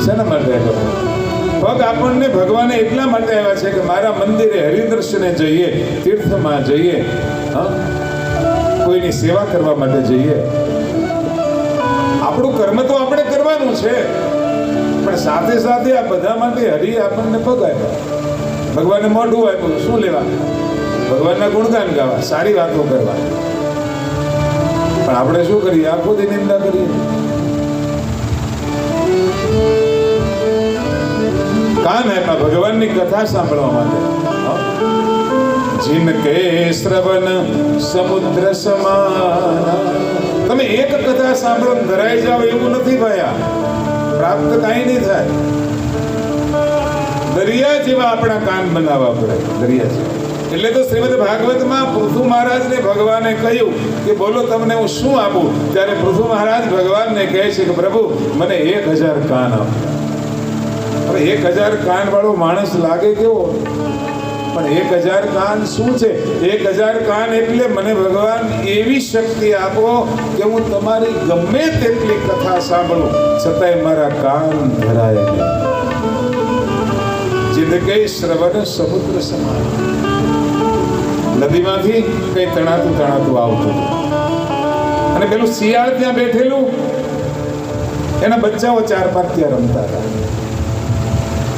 શેના માટે આવ્યા? પગ આપણને ભગવાને એટલા માટે આવ્યા છે કે મારા મંદિરે હરિદર્શને જઈએ, તીર્થમાં જઈએ, કોઈની સેવા કરવા માટે જઈએ. આપણું કર્મ તો આપણે કરવાનું છે, પણ સાથે સાથે આ બધા માટે હરિ આપણને પગ આપ્યા, ભગવાને મોઢું આપ્યું. શું લેવા? ભગવાનના ગુણગાન ગાવા, સારી વાતો કરવા. પણ આપણે શું કરીએ? આખો દી નિંદા કરીએ. કાન આપ્યા ભગવાનની કથા સાંભળવા માટે. જિનકે શ્રવણ સમુદ્ર સમાન. તમે એક કથા સાંભળો ધરાઈ જાવ એવું નથી ભાઈ. પ્રાપ્ત કાંઈ નહીં થાય. દરિયા જેવા આપણા કાન બનાવવા પડે, દરિયા જેવા. એટલે તો શ્રીમદ ભાગવતમાં પૃથુ મહારાજને ભગવાને કહ્યું કે બોલો તમને હું શું આપું? ત્યારે પૃથુ મહારાજ ભગવાનને કહે છે કે પ્રભુ મને 1000 કાન આપો. હવે 1000 કાન વાળો માણસ લાગે કેવો? પણ 1000 કાન શું છે? 1000 કાન એટલે મને ભગવાન એવી શક્તિ આપો કે હું તમારી ગમે તેટલી કથા સાંભળું છતાંય મારા કાન ધરાય નહીં. જિંદગી શ્રવણ સમુદ્ર સમાન. નદીમાંથી કઈ તણાતું આવતું અને પેલું શિયાળ ત્યાં બેઠેલું, એના બચ્ચાઓ 4-5 ત્યાં રમતા હતા.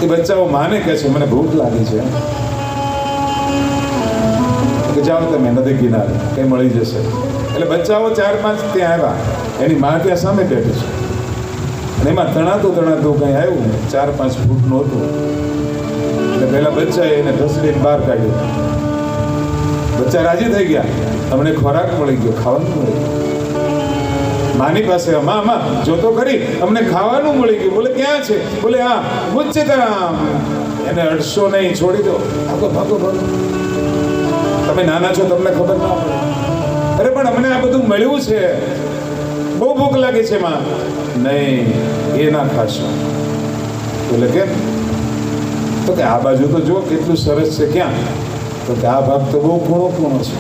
એ બચ્ચાઓ માને કહે છે મને ભૂખ લાગી છે, કે જાઓ તમે નદી કિનારે કઈ મળી જશે. એટલે બચ્ચાઓ 4-5 ત્યાં આવ્યા. એની માં ત્યાં સામે બેઠી છે અને એમાં તણાતું કઈ આવ્યું 4-5 ફૂટનું હતું. એટલે પેલા બચ્ચાએ એને ઢસડીને બહાર કાઢ્યું. બચ્ચા રાજી થઈ ગયા, અમને ખોરાક મળી ગયો, ખાવાનું મળી ગયું. માની પાસે માં જોતો કરી, અમને ખાવાનું મળી ગયું. બોલે ક્યાં છે? બોલે હા મુચ્ચતામ. એને અડશો નહીં, છોડી દો, ભાગો. તમે નાના છો, તમને ખબર ના પડે. અરે પણ અમને આ બધું મળ્યું છે, બહુ ભૂખ લાગે છે માં. નહીં, એ ના ખાશો. બોલે કેમ? તો કે આ બાજુ તો જો કેટલું સરસ છે. ક્યાં? તો કે આ ભાગ તો બહુ ખૂણો છે,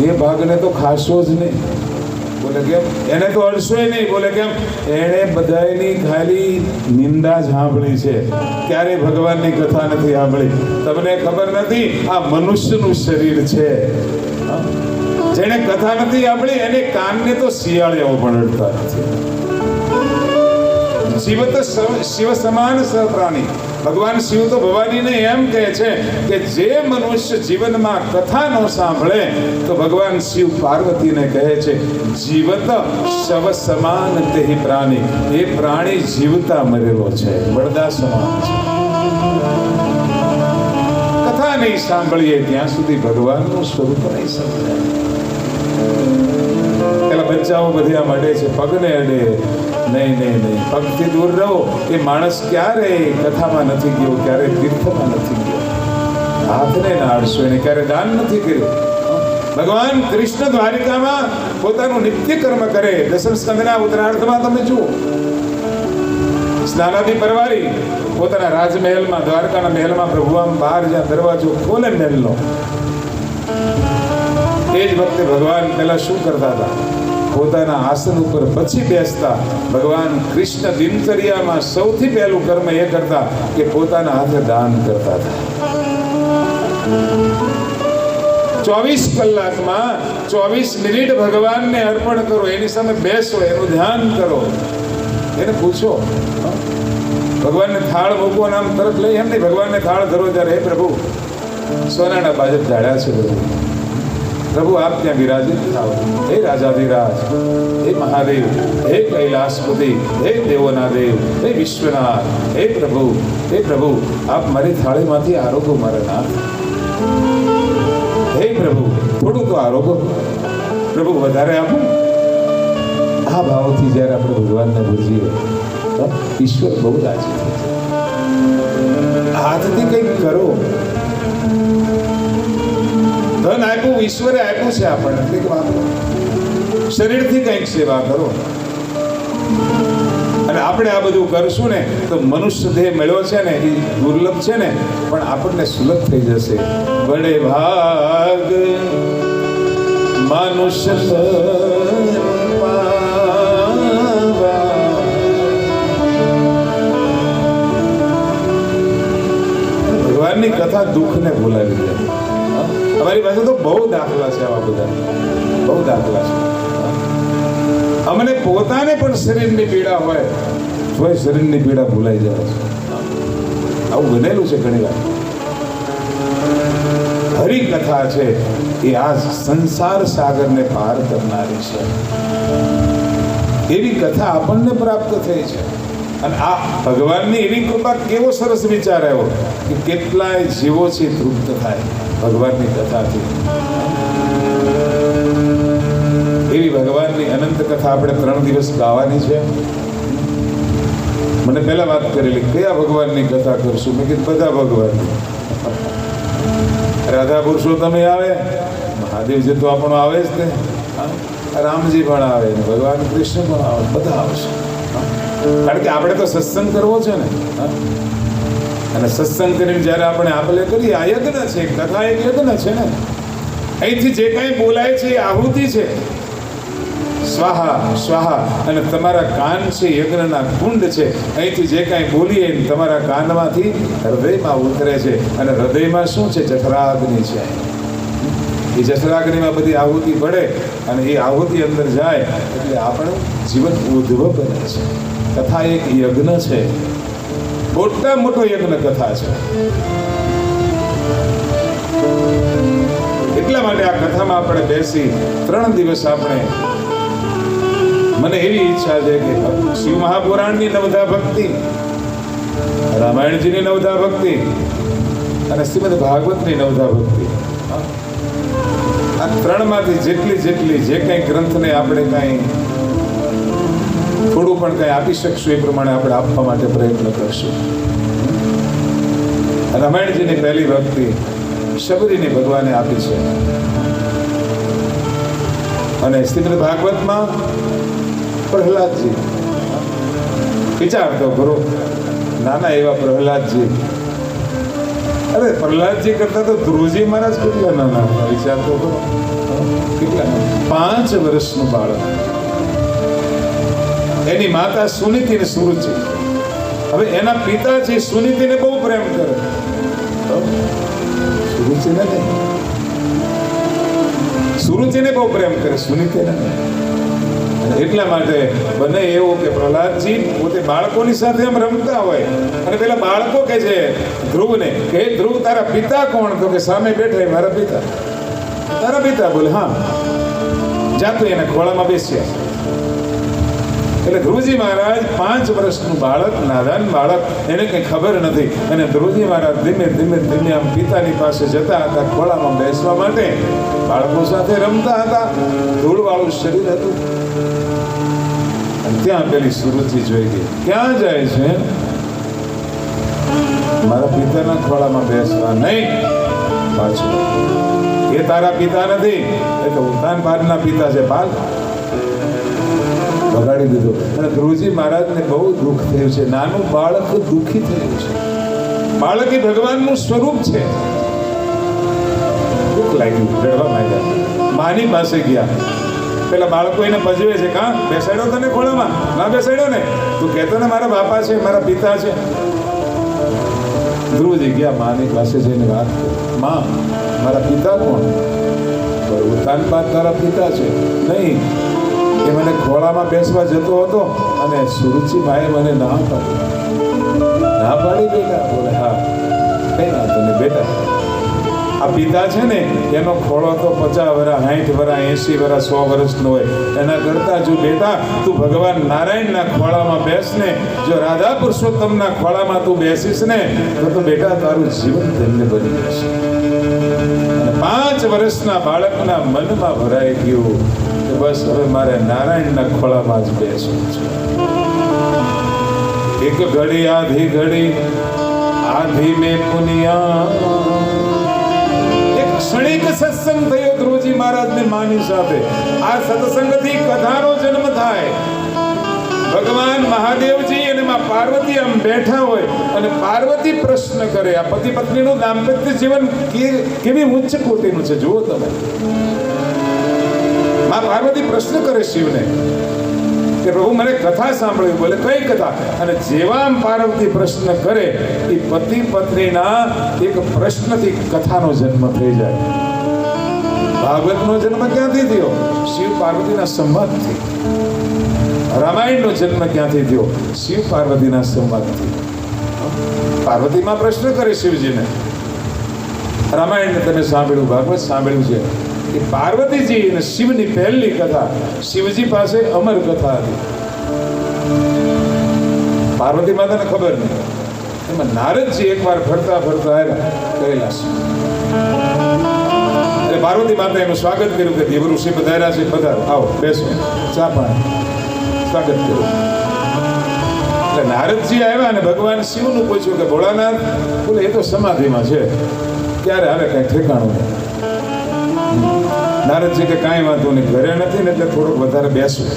એ ભાગને તો ખાશો જ નહીં. બોલે કેમ? એને તો અડશોય નહીં. બોલે કેમ? એણે બધાની ખાલી નિંદા જ સાંભળી છે, ક્યારે ભગવાનની કથા નથી સાંભળી. તમને ખબર નથી આ મનુષ્યનું શરીર છે. જેને કથા નથી સાંભળી એને કાનને તો શિયાળેઓ પણ અડતા નથી. જીવત શિવ સમાન સહપ્રાણી. ભગવાન શિવ તો ભવાનીને એમ કહે છે કે જે મનુષ્ય જીવનમાં કથા ન સાંભળે તો ભગવાન શિવ પાર્વતીને કહે છે જીવત શવ સમાન તેહી પ્રાણી. એ પ્રાણી જીવતા મરેલો છે, બળદા સમાન છે. કથા નહીં સાંભળીએ ત્યાં સુધી ભગવાનનું સ્વરૂપ નહીં સમજાય. પેલા બચ્ચાઓ બધા મળે છે, પગને અડે. નહીં, પગથી દૂર રહો. એ માણસ ક્યારે કથામાં નથી ગયો, ક્યારે તીર્થમાં નથી ગયો. હાથને ના અડશો, એને ક્યારે દાન નથી કર્યું. ભગવાન કૃષ્ણ દ્વારિકામાં પોતાનું નિત્ય કર્મ કરે. દશમ સ્કંદના ઉત્તરાર્ધમાં તમે જુઓ, સ્નાનાદિ પરવારી પોતાના રાજમહેલમાં, દ્વારકાના મહેલમાં પ્રભુ આમ બહાર જ્યાં દરવાજો ખોલે મહેલનો, એ જ વખતે ભગવાન પહેલા શું કરતા હતા? પોતાના આસન ઉપર પછી બેસતા. ભગવાન કૃષ્ણ દિનચર્યામાં સૌથી પહેલું કર્મ એ કરતા કે પોતાના હાથે દાન કરતા હતા. 24 કલાકમાં 24 મિનિટ ભગવાનને અર્પણ કરો. એની સામે બેસો, એનું ધ્યાન કરો, એને પૂછો. ભગવાનને થાળ મૂકો, નામ તરત લઈ એમ નહીં. ભગવાનને થાળ ધરો ત્યારે હે પ્રભુ સોનાના બાજટ ઢાળ્યા છે પ્રભુ આપ ત્યાં વિરાજિત થાઓ. હે રાજાધિરાજ, હે મહાદેવ, હે કૈલાસપતિ, હે દેવોના દેવ, હે વિશ્વનાથ, હે પ્રભુ આપ મારી થાળીમાંથી આરોગો મારા નાથ. હે પ્રભુ થોડું તો આરોગો પ્રભુ, વધારે આપો. આ ભાવથી જ્યારે આપણે ભગવાનને ભૂજીએ ઈશ્વર બહુ રાજી થાય છે. હાથથી કંઈક કરો. ધન આપ્યું ઈશ્વરે આપ્યું છે આપણને, કંઈક વાપરો. શરીરથી કંઈક સેવા કરો. અને આપણે આ બધું કરશું ને તો મનુષ્ય દેહ મળ્યો છે ને એ દુર્લભ છે ને, પણ આપણને સુલભ થઈ જશે. બડે ભાગ મનુષ્ય ભગવાનની કથા દુઃખને ભૂલાવી દે. અમારી પાસે તો બહુ દાખલા છે આવા બધા, બહુ દાખલા છે. અમને પોતાને પણ શરીરની પીડા હોય તોય શરીરની પીડા ભૂલાઈ જાય છે. આવું બનેલું છે ઘણી વાર. હરિકથા છે એ આ સંસાર સાગરને પાર કરનારી છે. એવી કથા આપણને પ્રાપ્ત થઈ છે. અને આ ભગવાનની એવી કૃપા, કેવો સરસ વિચાર આવ્યો કે કેટલાય જીવો છે તૃપ્ત થાય ભગવાનની કથાથી. એવી ભગવાનની અનંત કથા આપણે 3 દિવસ ગાવાની છે. મને પહેલા વાત કરેલી, કયા ભગવાનની કથા કરશું? મેં કીધું બધા ભગવાનની. રાધા પુરુષોત્તમ આવે, મહાદેવજી તો આપણો આવે જ ને, રામજી પણ આવે ને ભગવાન કૃષ્ણ પણ આવે, બધા આવશે. કારણ કે આપણે તો સત્સંગ કરવો છે ને. અને સત્સંગ કરીને જ્યારે આપણે આપલે કરીએ, આ યજ્ઞ છે, કથા એક યજ્ઞ છે ને. અહીંથી જે કાંઈ બોલાય છે એ આહુતિ છે. સ્વાહા સ્વાહા. અને તમારા કાન છે યજ્ઞના કુંડ છે. અહીંથી જે કાંઈ બોલીએ તમારા કાનમાંથી હૃદયમાં ઉતરે છે. અને હૃદયમાં શું છે? જઠરાગ્નિ છે. એ જઠરાગ્નિમાં બધી આહુતિ પડે અને એ આહુતિ અંદર જાય એટલે આપણું જીવન ઉદ્ધવ બને છે. કથા એક યજ્ઞ છે, મોટા મોટો યજ્ઞ કથા છે. એટલા માટે આ કથામાં આપણે બેસી 3 દિવસ આપણે, મને એવી ઈચ્છા છે કે શિવ મહાપુરાણની નવધા ભક્તિ, રામાયણજીની નવધા ભક્તિ અને શ્રીમદ ભાગવતની નવધા ભક્તિ, આ 3માંથી જેટલી જે કંઈ ગ્રંથને આપણે કંઈ થોડું પણ કંઈ આપી શકશું એ પ્રમાણે આપણે આપવા માટે પ્રયત્ન કરશું. રામાયણજીની પહેલી ભક્તિ શબરીને ભગવાને આપી છે. અને શ્રીમદ ભાગવતમાં પ્રહલાદજી, વિચાર તો કરો, નાના એવા પ્રહલાદજી. અરે પ્રહલાદજી કરતા તો ધ્રુવજી મહારાજ કેટલા નાના હતા, વિચાર તો કરો. કેટલા? 5 વર્ષનું બાળક. એની માતા સુનીતિ ને સુરુચિ. હવે એના પિતા છે સુનીતિને બહુ પ્રેમ કરે, સુરુચિને નહીં. સુરુચિને બહુ પ્રેમ કરે, સુનીતિને નહીં. એટલા માટે બને એવું કે પ્રહલાદજી પોતે બાળકોની સાથે એમ રમતા હોય અને પેલા બાળકો કે છે ધ્રુવને કે ધ્રુવ તારા પિતા કોણ? તો કે સામે બેઠા મારા પિતા. તારા પિતા? બોલે હા. જાતું એને ખોળામાં બેસ્યા. એટલે ધ્રુવજી મહારાજ 5 વર્ષનું બાળક, નાદાન બાળક, એને કંઈ ખબર નથી. અને ધ્રુવજી મહારાજ ધીમે ધીમે ધીમે આમ પિતાની પાસે જતા હતા ખોળામાં બેસવા માટે. બાળકો સાથે રમતા હતા, ધૂળવાળું શરીર હતું. ત્યાં પેલી સુરુચિ જોઈ ગઈ. ક્યાં જાય છે? મારા પિતાના ખોળામાં બેસવા નહીં, પાછું. એ તારા પિતા નથી, એ તો ઉતાન બારના પિતા છે. બાલ બગાડી દીધો. અને ધ્રુવજી મહારાજને બહુ દુઃખ થયું છે. નાનું બાળક દુઃખી થયું છે. બાળક એ ભગવાનનું સ્વરૂપ છે. દુઃખ લાગ્યું, રડવા માંડ્યા. માની પાસે ગયા. પેલા બાળકો એને ભજવે છે, કાં બેસાડ્યો તને ખોળામાં? ના બેસાડ્યો ને? તું કહેતો ને મારા બાપા છે, મારા પિતા છે. ધ્રુવજી ગયા માની પાસે જઈને વાત કરી, માં મારા પિતા કોણ? ઉતાનપાદ તારા પિતા છે. નહીં, એ મને ખોળામાં બેસવા જતો હતો અને સુરુચિભાઈએ મને ના પાડી. ના પાડી બેટા? બોલે હા. કઈ વાંધો નહીં બેટા, આ પિતા છે ને એનો ખોળો તો 50 વર્ષ, 60 વર્ષ, 80 વર્ષ, 100 વર્ષનો હોય. એના કરતા જો બેટા તું ભગવાન નારાયણના ખોળામાં બેસ ને, જો રાધા પુરુષોત્તમના ખોળામાં તું બેસીશ ને તો બેટા તારું જીવન ધન્ય બની જશે. અને 5 વર્ષના બાળકના મનમાં ભરાઈ ગયું કે બસ હવે મારે નારાયણના ખોળામાં જ બેસવું છે. એક ઘડી આધી ઘડી આધી મેં પુનિયા. ક્ષણિક સત્સંગ થયો ધ્રુવજી મહારાજ ને માની સાથે. આ સત્સંગથી કથાનો જન્મ થાય. ભગવાન મહાદેવજી અને માં પાર્વતી આમ બેઠા હોય અને પાર્વતી પ્રશ્ન કરે. આ પતિ પત્નીનું દાંપત્ય જીવન કેવી ઉચ્ચ કોટીનું છે જુઓ તમે. માં પાર્વતી પ્રશ્ન કરે શિવને કે પ્રભુ મને કથા સાંભળવી. બોલે કઈ કથા? અને જેવા પાર્વતી પ્રશ્ન કરે એ પતિ પત્નીના એક પ્રશ્નથી કથાનો જન્મ થઈ જાય. ભાગવતનો જન્મ ક્યાંથી થયો? શિવ પાર્વતીના સંવાદથી. રામાયણનો જન્મ ક્યાંથી થયો? શિવ પાર્વતીના સંવાદથી. પાર્વતીમાં પ્રશ્ન કરે શિવજીને. રામાયણને તમે સાંભળ્યું, ભાગવત સાંભળ્યું છે કે પાર્વતીજી અને શિવની પહેલી કથા શિવજી પાસે અમર કથા હતી. પાર્વતી માતાને ખબર નહીં. એમાં નારદજી એકવાર ફરતા ફરતા આવ્યા કૈલાસ. એટલે પાર્વતી માતા એનું સ્વાગત કર્યું કે દેવ ઋષિ પધાર્યા છે, પધારો, આવો બેસો, ચા પાણી, સ્વાગત કર્યું. એટલે નારદજી આવ્યા અને ભગવાન શિવનું પૂછ્યું કે ભોળાનાથ, બોલે એ તો સમાધિમાં છે, ક્યારે આવે કઈ ઠેકાણું નહીં. નારદજી કે કાંઈ વાંધો નહીં, ઘરે નથી ને એટલે થોડુંક વધારે બેસું.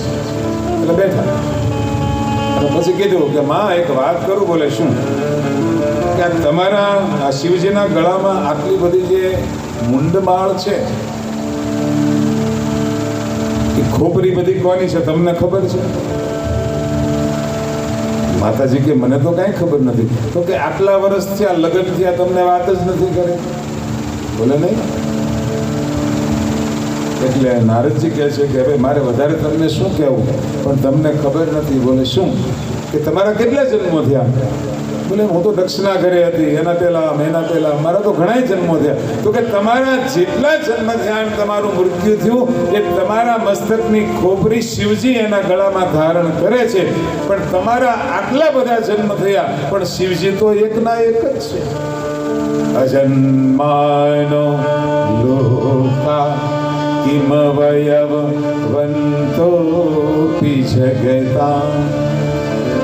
એટલે બેઠા. અને પછી કીધું કે માં એક વાત કરું. બોલે શું? કે આ તમારા આ શિવજીના ગળામાં આટલી બધી જે મુંડમાળ છે એ ખોપરી બધી કોની છે તમને ખબર છે? માતાજી કે મને તો કાંઈ ખબર નથી. તો કે આટલા વર્ષ થયા, લગ્ન થયા, તમને વાત જ નથી કરી. બોલે નહીં. એટલે નારદજી કહે છે કે હવે મારે વધારે તમને શું કહેવું, પણ તમને ખબર નથી. બોલે શું? કે તમારા કેટલા જન્મો થયા? બોલે હું તો દક્ષિણા ઘરે હતી, એના પહેલા મારા તો ઘણા જન્મો થયા. તો કે તમારા જેટલા જન્મ થયા અને તમારું મૃત્યુ થયું એ તમારા મસ્તકની ખોપરી શિવજી એના ગળામાં ધારણ કરે છે. પણ તમારા આટલા બધા જન્મ થયા પણ શિવજી તો એકના એક જ છે. અજન્માનો લોકા કિમ વયવંતોપી જગતા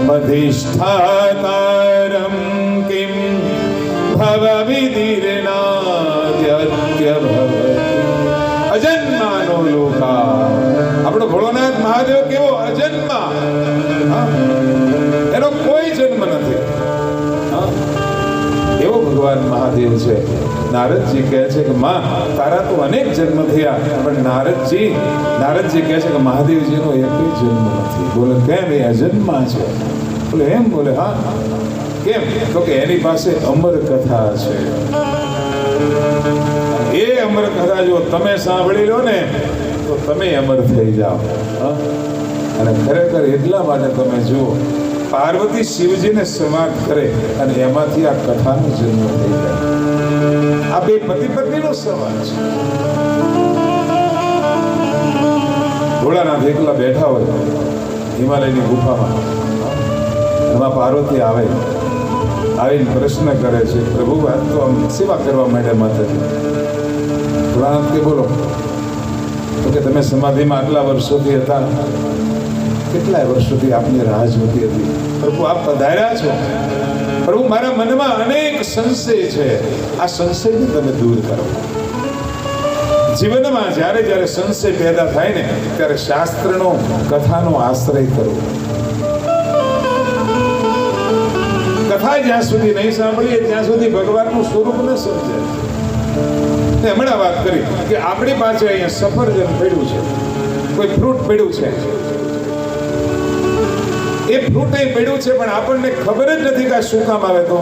મધિષ્ઠાતારમ કિમ ભવવિદિર્નાદ્યત્ય ભવતિ. અજન્માનો લોકા. આપણો ભોળોનાથ મહાદેવ કેવો અજન્મા, એનો કોઈ જન્મ નથી. એવો ભગવાન મહાદેવ છે. નારદજી કહે છે કે માં તારા તો અનેક જન્મ થયા, પણ નારદજી કહે છે કે મહાદેવજીનો એક જન્મ નથી. બોલે કેમ? એ અજન્મા છે. બોલે એમ? બોલે હા. કેમ? તો કે એની પાસે અમર કથા છે. એ અમર કથા જો તમે સાંભળી લો ને તો તમે અમર થઈ જાઓ. અને ખરેખર એટલા માટે તમે જુઓ, પાર્વતી શિવજીને સંવાદ કરે અને એમાંથી આ કથાનો જન્મ થઈ જાય. આ બે પતિ પત્નીનો સંવાદ છે. ભોળાનાથ એકલા બેઠા હોય હિમાલયની ગુફામાં. એમાં પાર્વતી આવીને પ્રશ્ન કરે છે, પ્રભુ આ તો આમ સેવા કરવા માટે માતાજી. ભોળાનાથ કે બોલો. તો કે તમે સમાધિમાં આટલા વર્ષોથી હતા, કેટલાય વર્ષોથી આપની રાહ જોતી હતી. પ્રભુ આપ પધાર્યા છો. પ્રભુ મારા મનમાં અનેક સંશય છે, આ સંશયને તમે દૂર કરો. જીવનમાં જ્યારે જ્યારે સંશય પેદા થાય ને ત્યારે શાસ્ત્રનો કથાનો આશ્રય કરો. કથા જ્યાં સુધી નહીં સાંભળીએ ત્યાં સુધી ભગવાનનું સ્વરૂપ ન સમજાય. હમણાં વાત કરી કે આપણી પાસે અહીંયા સફરજન પડ્યું છે, કોઈ ફ્રૂટ પડ્યું છે, એ ફ્રૂટ અહીં પડ્યું છે પણ આપણને ખબર જ નથી કે આ શું કામ આવે. તો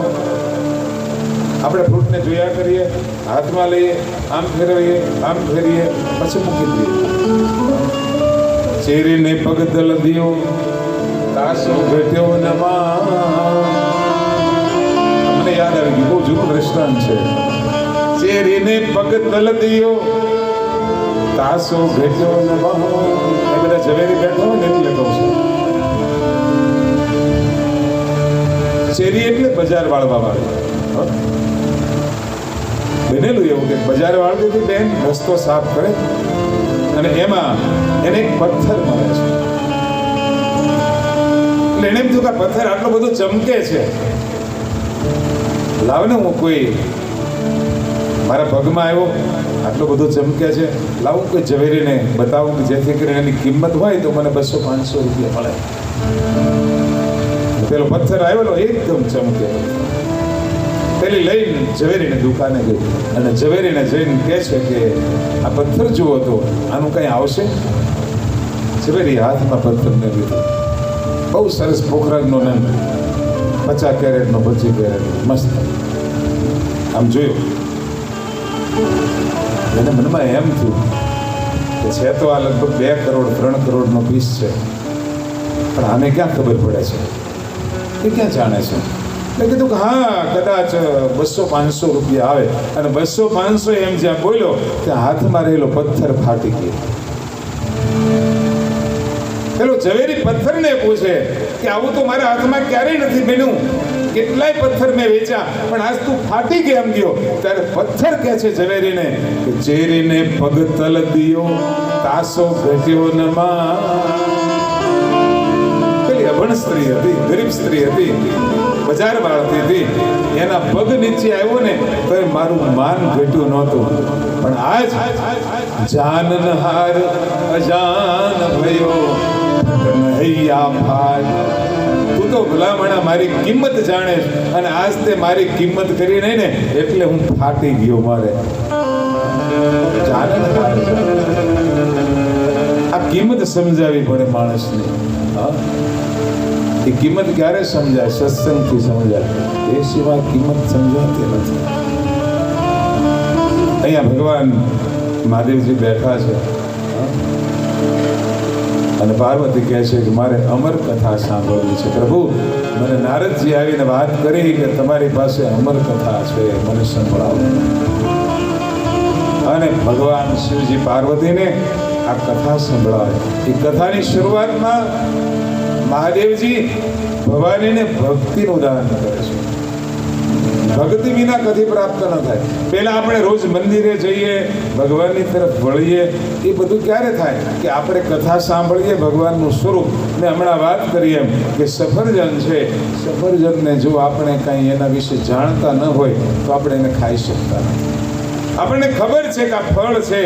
આપણે ફ્રૂટને જોયા કરીએ, હાથમાં લઈએ, આમ ફેરવીએ, આમ ફેરીએ, પછી મૂકી દઈએ. ચેરીને પગ દલ દિયો તાસો ઘટ્યો નમા. મને યાદ આવી ગયું, બહુ જૂનું દ્રષ્ટાંત છે. ચેરીને પગ દલ દિયો તાસો ઘટ્યો નમા. એ બધા ઝવેરી બેઠા હોય ને એટલે કહું છું. ચેરી એટલે બજાર વાળવા વાળી. બનેલું એવું કે બજાર વાળતી હતી બેન, રસ્તો સાફ કરે અને એમાં એને એક પથ્થર મળે છે. એટલે એને એમ થયું કે પથ્થર આટલો બધો ચમકે છે, લાવ ને હું કોઈ મારા પગમાં આવ્યો, આટલો બધો ચમકે છે, લાવું કોઈ ઝવેરીને બતાવું કે જેથી કરીને એની કિંમત હોય તો મને 200-500 રૂપિયા મળે. પેલો પથ્થર આવેલો એકદમ ચમકે. પેલી લઈને ઝવેરીને દુકાને ગઈ અને ઝવેરીને જઈને કહે છે કે આ પથ્થર જુઓ તો આનું કંઈ આવશે? ઝવેરી હાથમાં પથ્થરને લીધો. બહુ સરસ પોખરાજનો નંદ, 50 કેરેટનો 25 કેરેટનો મસ્ત. આમ જોયું એને મનમાં એમ થયું કે છે તો આ લગભગ 2 કરોડ 3 કરોડનો પીસ છે, પણ આને ક્યાં ખબર પડે છે, એ ક્યાં જાણે છે? એટલે કીધું કે હા કદાચ 200-500 રૂપિયા આવે. અને 200-500 એમ જ્યાં બોલ્યો ત્યાં હાથમાં રહેલો પથ્થર ફાટી ગયો. પેલો ઝવેરી પથ્થરને પૂછે કે આવું તો મારા હાથમાં ક્યારેય નથી બન્યું, કેટલાય પથ્થર મેં વેચ્યા પણ આજ તું ફાટી કેમ ગયો? ત્યારે પથ્થર કહે છે ઝવેરીને કે ચેરીને પગ તલ દિયો તાસો ઘટ્યો ન માં. પેલી અભણ સ્ત્રી હતી, ગરીબ સ્ત્રી હતી, બજાર વાળતી હતી, એના પગ નીચે આવ્યો ને તો મારું માન ઘટ્યું નહોતું. પણ આજ જાનનહાર અજાન ભયો નહૈયા ભાર. તું તો ભલામણા મારી કિંમત જાણે અને આજ તે મારી કિંમત કરી નહીં ને એટલે હું ફાટી ગયો. મારે આ કિંમત સમજાવી પડે માણસને. એ કિંમત ક્યારે સમજાય? સત્સંગથી સમજાય, એ સિવાય કિંમત સમજાતી નથી. અહીંયા ભગવાન મહાદેવજી બેઠા છે અને પાર્વતી કહે છે કે મારે અમર કથા સાંભળવી છે. પ્રભુ, મને નારદજી આવીને વાત કરી કે તમારી પાસે અમર કથા છે, મને સંભળાવો. અને ભગવાન શિવજી પાર્વતીને આ કથા સંભળાવે. એ કથાની શરૂઆતમાં મહાદેવજી ભવાનીને ભક્તિનું દાન કરે છે. ભક્તિ વિના કદી પ્રાપ્ત ન થાય. પહેલા આપણે રોજ મંદિરે જઈએ, ભગવાનની તરફ વળીએ, એ બધું ક્યારે થાય? કે આપણે કથા સાંભળીએ ભગવાનનું સ્વરૂપ. મેં હમણાં વાત કરી એમ કે સફરજન છે, સફરજનને જો આપણે કંઈ એના વિશે જાણતા ન હોય તો આપણે એને ખાઈ શકતા નથી. આપણને ખબર છે કે આ ફળ છે,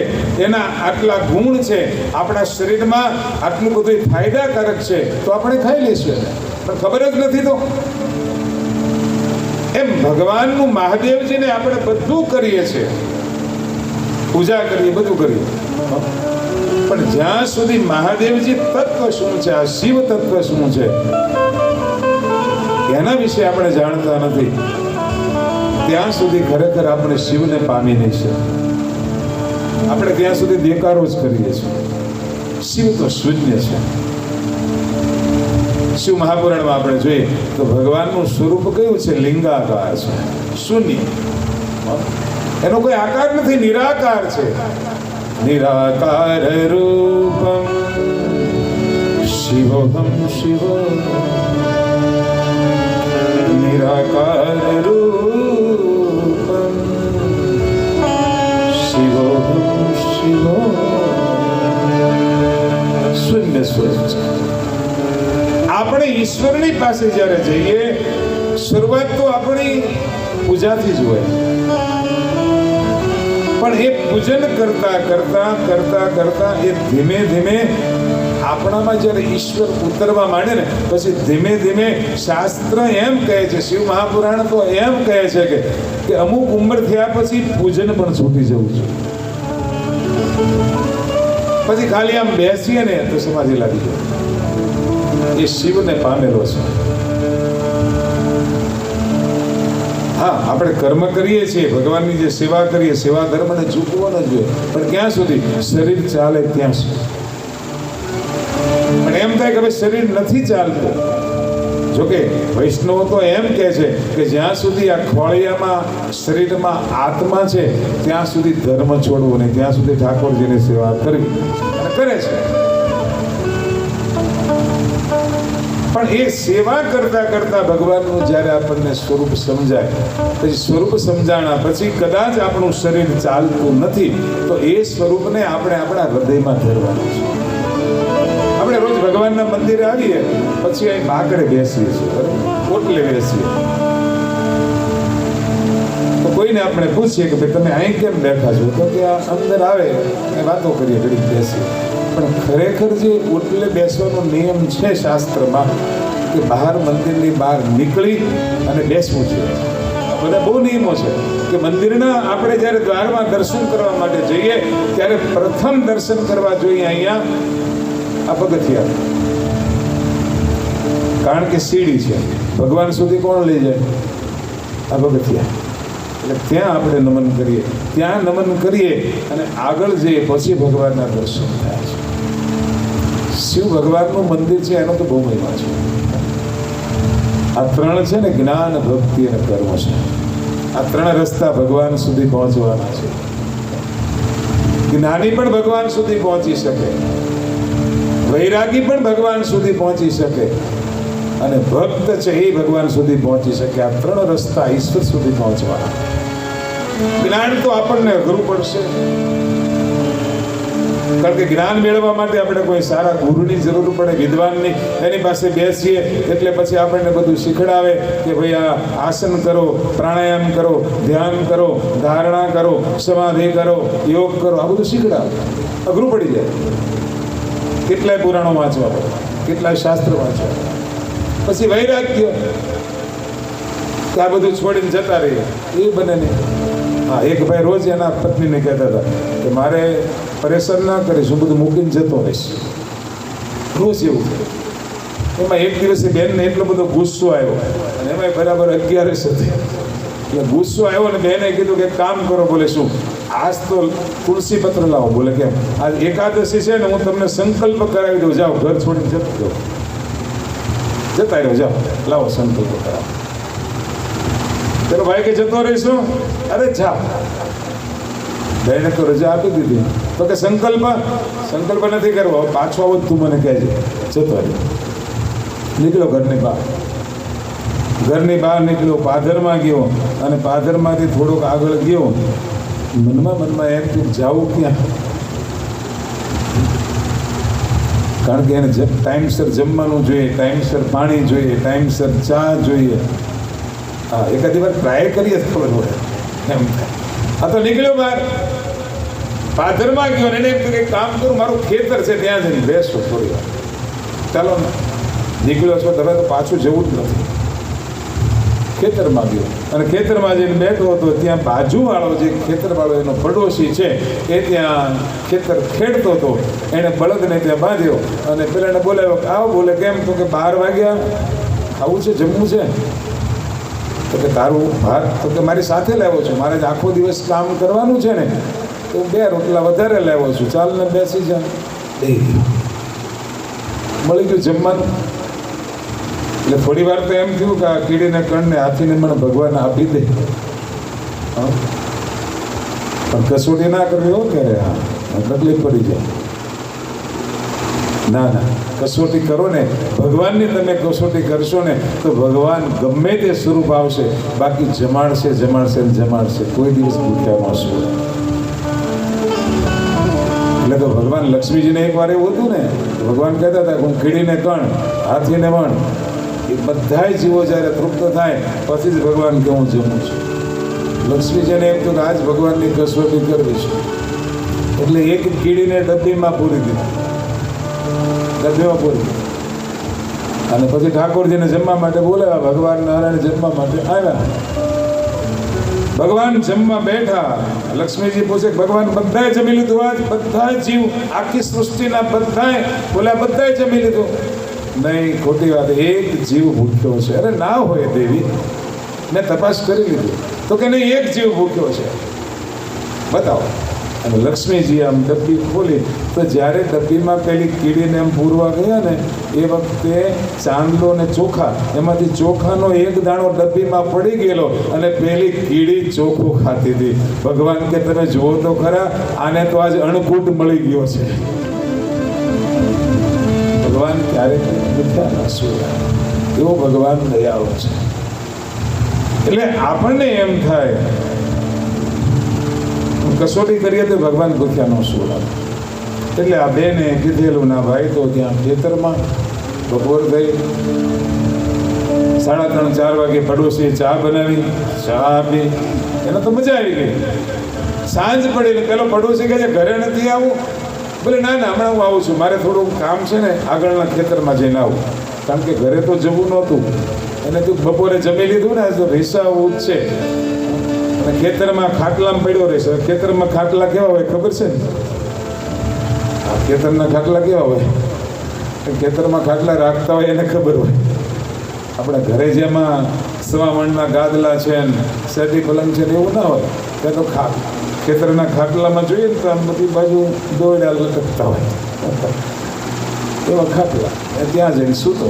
એના આટલા ગુણ છે, આપણા શરીરમાં આટલું બધું ફાયદાકારક છે, તો આપણે ખાઈ લઈશું. પણ ખબર જ નથી તો એમ ભગવાનનું મહાદેવજીને આપણે બધું કરીએ છીએ, પૂજા કરીએ, બધું કરીએ, પણ જ્યાં સુધી મહાદેવજી તત્વ શું છે, આ શિવ તત્વ શું છે, એના વિશે આપણે જાણતા નથી, ત્યાં સુધી ખરેખર આપણે શિવને પામી નહીં છે. આપણે ત્યાં સુધી દેકારો જ કરીએ છીએ. શિવ તો શૂન્ય છે. શિવ મહાપુરાણમાં આપણે જોઈએ તો ભગવાનનું સ્વરૂપ કયું છે? લિંગાકાર છે, શૂન્ય. એનો કોઈ આકાર નથી, નિરાકાર છે. નિરાકાર રૂપમ શિવોહમ શિવ, નિરાકાર રૂપમ શિવોહમ શિવ. શૂન્ય સ્વરૂપ છે. આપણે ઈશ્વરની પાસે જ્યારે જઈએ, શરૂઆત તો આપણી પૂજાથી જ હોય, પણ એ પૂજન કરતા કરતા કરતા કરતા એ ધીમે ધીમે આપણામાં જ્યારે ઈશ્વર ઉતરવા માંડે ને પછી ધીમે ધીમે શાસ્ત્ર એમ કહે છે, શિવ મહાપુરાણ તો એમ કહે છે કે અમુક ઉંમર થયા પછી પૂજન પણ છૂટી જવું છે. પછી ખાલી આમ બેસીએ ને તો સમાધિ લાગી જાય. એ શિવને પામેલો છે. હા, આપણે કર્મ કરીએ છીએ, ભગવાનની જે સેવા કરીએ, સેવા ધર્મને ચૂકવો ન જોઈએ, પણ ક્યાં સુધી? શરીર ચાલે ત્યાં સુધી. પણ એમ થાય કે ભાઈ શરીર નથી ચાલતું. જોકે વૈષ્ણવો તો એમ કહે છે કે જ્યાં સુધી આ ખોળિયામાં શરીરમાં આત્મા છે ત્યાં સુધી ધર્મ છોડવો નહીં, ત્યાં સુધી ઠાકોરજીની સેવા કરવી, અને કરે છે. પણ એ સેવા કરતા કરતા ભગવાનનું જ્યારે આપણને સ્વરૂપ સમજાય, પછી સ્વરૂપ સમજાણા પછી કદાચ આપણું શરીર ચાલતું નથી તો એ સ્વરૂપને આપણે આપણા હૃદયમાં ધરવાનું છે. આપણે રોજ ભગવાનના મંદિરે આવીએ પછી અહીં બાકડે બેસીએ છીએ, ઓટલે બેસીએ, તો કોઈને આપણે પૂછીએ કે ભાઈ તમે અહીં કેમ બેઠા છો, તો કે આ અંદર આવે વાતો કરીએ, ઘડીક બેસીએ. પણ ખરેખર જે ઓટલે બેસવાનો નિયમ છે શાસ્ત્રમાં કે બહાર મંદિરની બહાર નીકળી અને બેસવું છે. બધા બહુ નિયમો છે કે મંદિરના આપણે જ્યારે દ્વારમાં દર્શન કરવા માટે જઈએ ત્યારે પ્રથમ દર્શન કરવા જોઈએ અહીંયા આ પગથિયા, કારણ કે સીડી છે, ભગવાન સુધી કોણ લઈ જાય? આ પગથિયા. એટલે ત્યાં આપણે નમન કરીએ, ત્યાં નમન કરીએ અને આગળ જઈએ, પછી ભગવાનના દર્શન થાય છે. શિવ ભગવાનનું મંદિર છે, એનો તો બહુ મહિમા છે. આ ત્રણ છે ને, જ્ઞાન, ભક્તિ અને કર્મ છે. આ ત્રણ રસ્તા ભગવાન સુધી પહોંચવાના છે. જ્ઞાની પણ ભગવાન સુધી પહોંચી શકે, વૈરાગી પણ ભગવાન સુધી પહોંચી શકે, અને ભક્ત છે એ ભગવાન સુધી પહોંચી શકે. આ ત્રણ રસ્તા ઈશ્વર સુધી પહોંચવાના. જ્ઞાન તો આપણને અઘરું પડશે, કારણ કે જ્ઞાન મેળવવા માટે આપણે કોઈ સારા ગુરુની જરૂર પડે, વિદ્વાનની. એની પાસે બેસીએ એટલે પછી આપણને બધું શીખડાવે કે ભાઈ આ આસન કરો, પ્રાણાયામ કરો, ધ્યાન કરો, ધારણા કરો, સમાધિ કરો, યોગ કરો, આ બધું શીખડાવે. અઘરું પડી જાય. કેટલાય પુરાણો વાંચવા પડે, કેટલાય શાસ્ત્ર વાંચવા પડે. પછી વૈરાગ્ય, કે આ બધું છોડીને જતા રહીએ, એ બને નહીં. હા, એક ભાઈ રોજ એના પત્નીને કહેતા હતા કે મારે પરેશાન ના કરીશ, હું બધું મૂકીને જતો રહીશ. રોજ એવું છે. એમાં એક દિવસે બેનને એટલો બધો ગુસ્સો આવ્યો, અને એમાં બરાબર 11 હતી. એટલે ગુસ્સો આવ્યો ને બેને કીધું કે કામ કરો. બોલે શું? આજ તો તુલસી પત્ર લાવો. બોલે કેમ? આજ એકાદશી છે ને, હું તમને સંકલ્પ કરાવી દઉં, જાઓ ઘર છોડીને જતા રહ્યો, જાઓ લાવો સંકલ્પ કરાવો. ચલો ભાઈ કે જતો રહીશું. અરે જા. બેને તો રજા આપી દીધી. તો કે સંકલ્પ નથી કરવો, પાછો આવો તું મને કહેજે. જતો રહ્યો. નીકળ્યો ઘરની બહાર નીકળ્યો, પાદરમાં ગયો, અને પાદરમાંથી થોડોક આગળ ગયો. મનમાં એમ કે જાવું ક્યાં? કારણ કે એને ટાઈમસર જમવાનું જોઈએ, ટાઈમસર પાણી જોઈએ, ટાઈમસર ચા જોઈએ. હા, એકાદી વાર ટ્રાય કરીએ તો ખબર હોય એમ થાય. આ તો નીકળ્યો બહાર, પાદરમાં ગયો, એને એમ કે કામ કરું, મારું ખેતર છે, ત્યાં જઈને બેસો થોડી વાર. ચાલો ને, નીકળ્યો છો, હવે તો પાછું જવું જ નથી. ખેતરમાં ગયો, અને ખેતરમાં જઈને બેઠો હતો. ત્યાં બાજુવાળો જે ખેતરવાળો એનો પડોશી છે, એ ત્યાં ખેતર ખેડતો હતો. એણે બળદને ત્યાં બાંધ્યો અને પેલાને બોલાવ્યો કે આવો. બોલે કેમ? તો કે 12 વાગ્યા, ખાવું છે, જમવું છે. તો કે તારું ભાત? તો કે મારી સાથે લાવ્યો છું, મારે જ આખો દિવસ કામ કરવાનું છે ને, તો 2 રોટલા વધારે લાવ્યો છું, ચાલ ને બેસી જા. મળી ગયું જમવાનું. એટલે થોડી વાર તો એમ થયું કે આ કીડીને કણને હાથીને મને ભગવાન આપી દે. પણ કસોટી ના કરવી હો કે હા, તકલીફ પડી જાય. ના, કસોટી કરો ને, ભગવાનની તમે કસોટી કરશો ને, તો ભગવાન ગમે તે સ્વરૂપ આવશે, બાકી જમાડશે. કોઈ દિવસ ભૂખ્યા ન છોડે. એટલે તો ભગવાન લક્ષ્મીજીને એકવાર એવું હતું ને, ભગવાન કહેતા હતા હું કીડીને કણ, હાથીને વણ, એ બધા જીવો જ્યારે તૃપ્ત થાય પછી જ ભગવાન કે હું જમું છું. લક્ષ્મીજીને એમ થયું કે આજ ભગવાનની કસોટી કરવી છે. એટલે એક કીડીને ડબ્બીમાં પૂરી દીધી, અને પછી ઠાકોરજીને જમવા માટે બોલાવ્યા. ભગવાન નારાયણ જમવા માટે આવ્યા. ભગવાન જમવા બેઠા. લક્ષ્મીજી પૂછે ભગવાન બધાએ જમી લીધું? આજ બધા જીવ, આખી સૃષ્ટિના બધાએ? બોલ્યા બધાએ જમી લીધું. નહીં, ખોટી વાત, એક જીવ ભૂખ્યો છે. અરે ના હોય દેવી, મેં તપાસ કરી લીધી. તો કે નહીં, એક જીવ ભૂખ્યો છે, બતાવો. અને લક્ષ્મીજી આમ ડબ્બી ખોલી, તો જ્યારે ડબ્બીમાં પેલી કીડીને એમ પૂરવા ગયા ને, એ વખતે ચાંદલો ને ચોખા, એમાંથી ચોખાનો એક દાણો ડબ્બીમાં પડી ગયેલો, અને પેલી કીડી ચોખ્ખું ખાતી હતી. ભગવાન કે તમે જુઓ તો ખરા, આને તો આજ અણકૂટ મળી ગયો છે. ભગવાન ક્યારેક ભૂખ્યા ના સૂર્ય, એવો ભગવાન દયાળુ છે. એટલે આપણને એમ થાય કસોટી કરીએ તો ભગવાન ભૂખ્યા ન સૂર્ય. એટલે આ બેને કીધેલું ના ભાઈ. તો ત્યાં ખેતરમાં બપોર થઈ, 3:30-4 વાગે પડોશી ચા બનાવી, ચા આપી, એને તો મજા આવી ગઈ. સાંજ પડી, પેલો પડોશી કહે છે ઘરે નથી આવું? બોલે ના, હમણાં હું આવું છું, મારે થોડું કામ છે ને, આગળના ખેતરમાં જઈને આવું. કારણ કે ઘરે તો જવું નહોતું. એને તું બપોરે જમી લીધું ને, તો રીસાવું જ છે. અને ખેતરમાં ખાટલામાં પડ્યો રહેશે. ખેતરમાં ખાટલા કેવા હોય ખબર છે ને? ખેતરના ખાટલા કેવા હોય? ખેતરમાં ખાટલા રાખતા હોય એને ખબર હોય. આપણે ઘરે જેમાં સવામણના ગાદલા છે ને સેટી પલંગ છે ને એવું ના હોય. ત્યાં તો ખેતરના ખાટલામાં જોઈએ ને તો આમ બધી બાજુ દોરડા લટકતા હોય એવા ખાટલા ત્યાં જઈને સૂતો.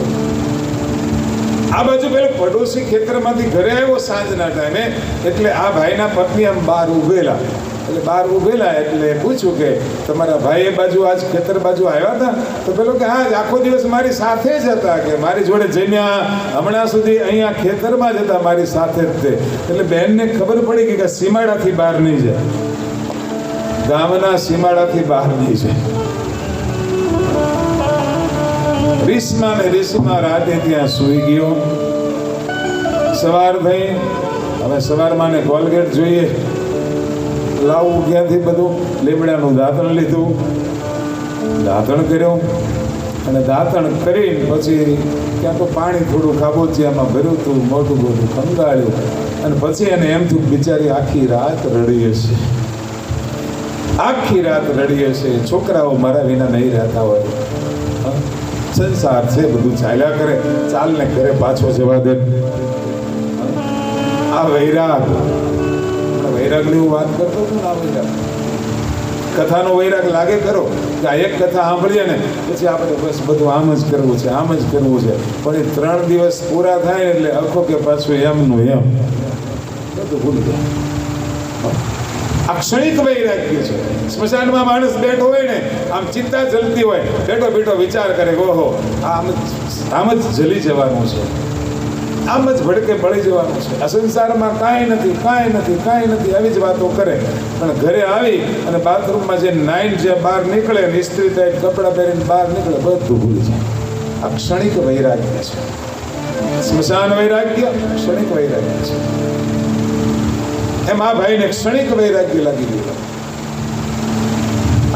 આ બાજુ પેલો પડોશી ખેતરમાંથી ઘરે આવ્યો સાંજના ટાઈમે, એટલે આ ભાઈના પત્ની આમ બહાર ઊભેલા. એટલે બહાર ઊભેલા એટલે પૂછ્યું કે તમારા ભાઈ એ બાજુ આજ ખેતર બાજુ આવ્યા હતા? તો પેલો કે હા, આખો દિવસ મારી સાથે જ હતા, કે મારી જોડે જમ્યા, હમણાં સુધી અહીંયા ખેતરમાં જ હતા, મારી સાથે જ તે. એટલે બહેનને ખબર પડી કે સીમાડાથી બહાર નહીં જાય, ગામના સીમાડાથી બહાર નહીં જાય. રીસમાં ને રીસમાં રાતે ત્યાં સૂઈ ગયો. સવાર થઈ, હવે સવારમાં ને કોલગેટ જોઈએ, લાવવું ક્યાંથી બધું? લીમડાનું દાંતણ લીધું, દાંતણ કર્યું, અને દાંતણ કરીને પછી ત્યાં તો પાણી થોડું ખાબોચિયામાં ભર્યું હતું, મોટું મોટું ખંગાળ્યું, અને પછી એને એમ થયું બિચારી આખી રાત રડી હશે, આખી રાત રડી હશે. છોકરાઓ મારા વિના નહીં રહેતા હોય, સંસાર છે બધું ચાલ્યા કરે, ચાલને ઘરે પાછો જવા દે. આ વૈરાગ, વૈરાગની હું વાત કરતો હતો ને, આ વૈરાગ કથાનો વૈરાગ લાગે કરો કે આ એક કથા સાંભળીએ ને પછી આપણે બસ બધું આમ જ કરવું છે, આમ જ કરવું છે. પણ એ 3 દિવસ પૂરા થાય એટલે આખો કે પાછું એમનું એમ બધું ભૂલી જાય. આ ક્ષણિક વૈરાગ્ય છે. સ્મશાનમાં માણસ બેઠો હોય ને, આમ ચિંતા જલતી હોય, બેઠો બેઠો વિચાર કરે ઓહો આમ જ જલી જવાનું છે, આમ જ ભડકે બળી જવાનું છે, આ સંસારમાં કાંઈ નથી, કાંઈ નથી, કાંઈ નથી, આવી જ વાતો કરે. પણ ઘરે આવી અને બાથરૂમમાં જે નાઈન જે બહાર નીકળે, ઇસ્ત્રી થાય, કપડાં પહેરીને બહાર નીકળે, બધું ભૂલી જાય. આ ક્ષણિક વૈરાગ્ય છે. સ્મશાન વૈરાગ્ય ક્ષણિક વૈરાગ્ય છે. એમ આ ભાઈને ક્ષણિક વૈરાગ્ય લાગી ગયું.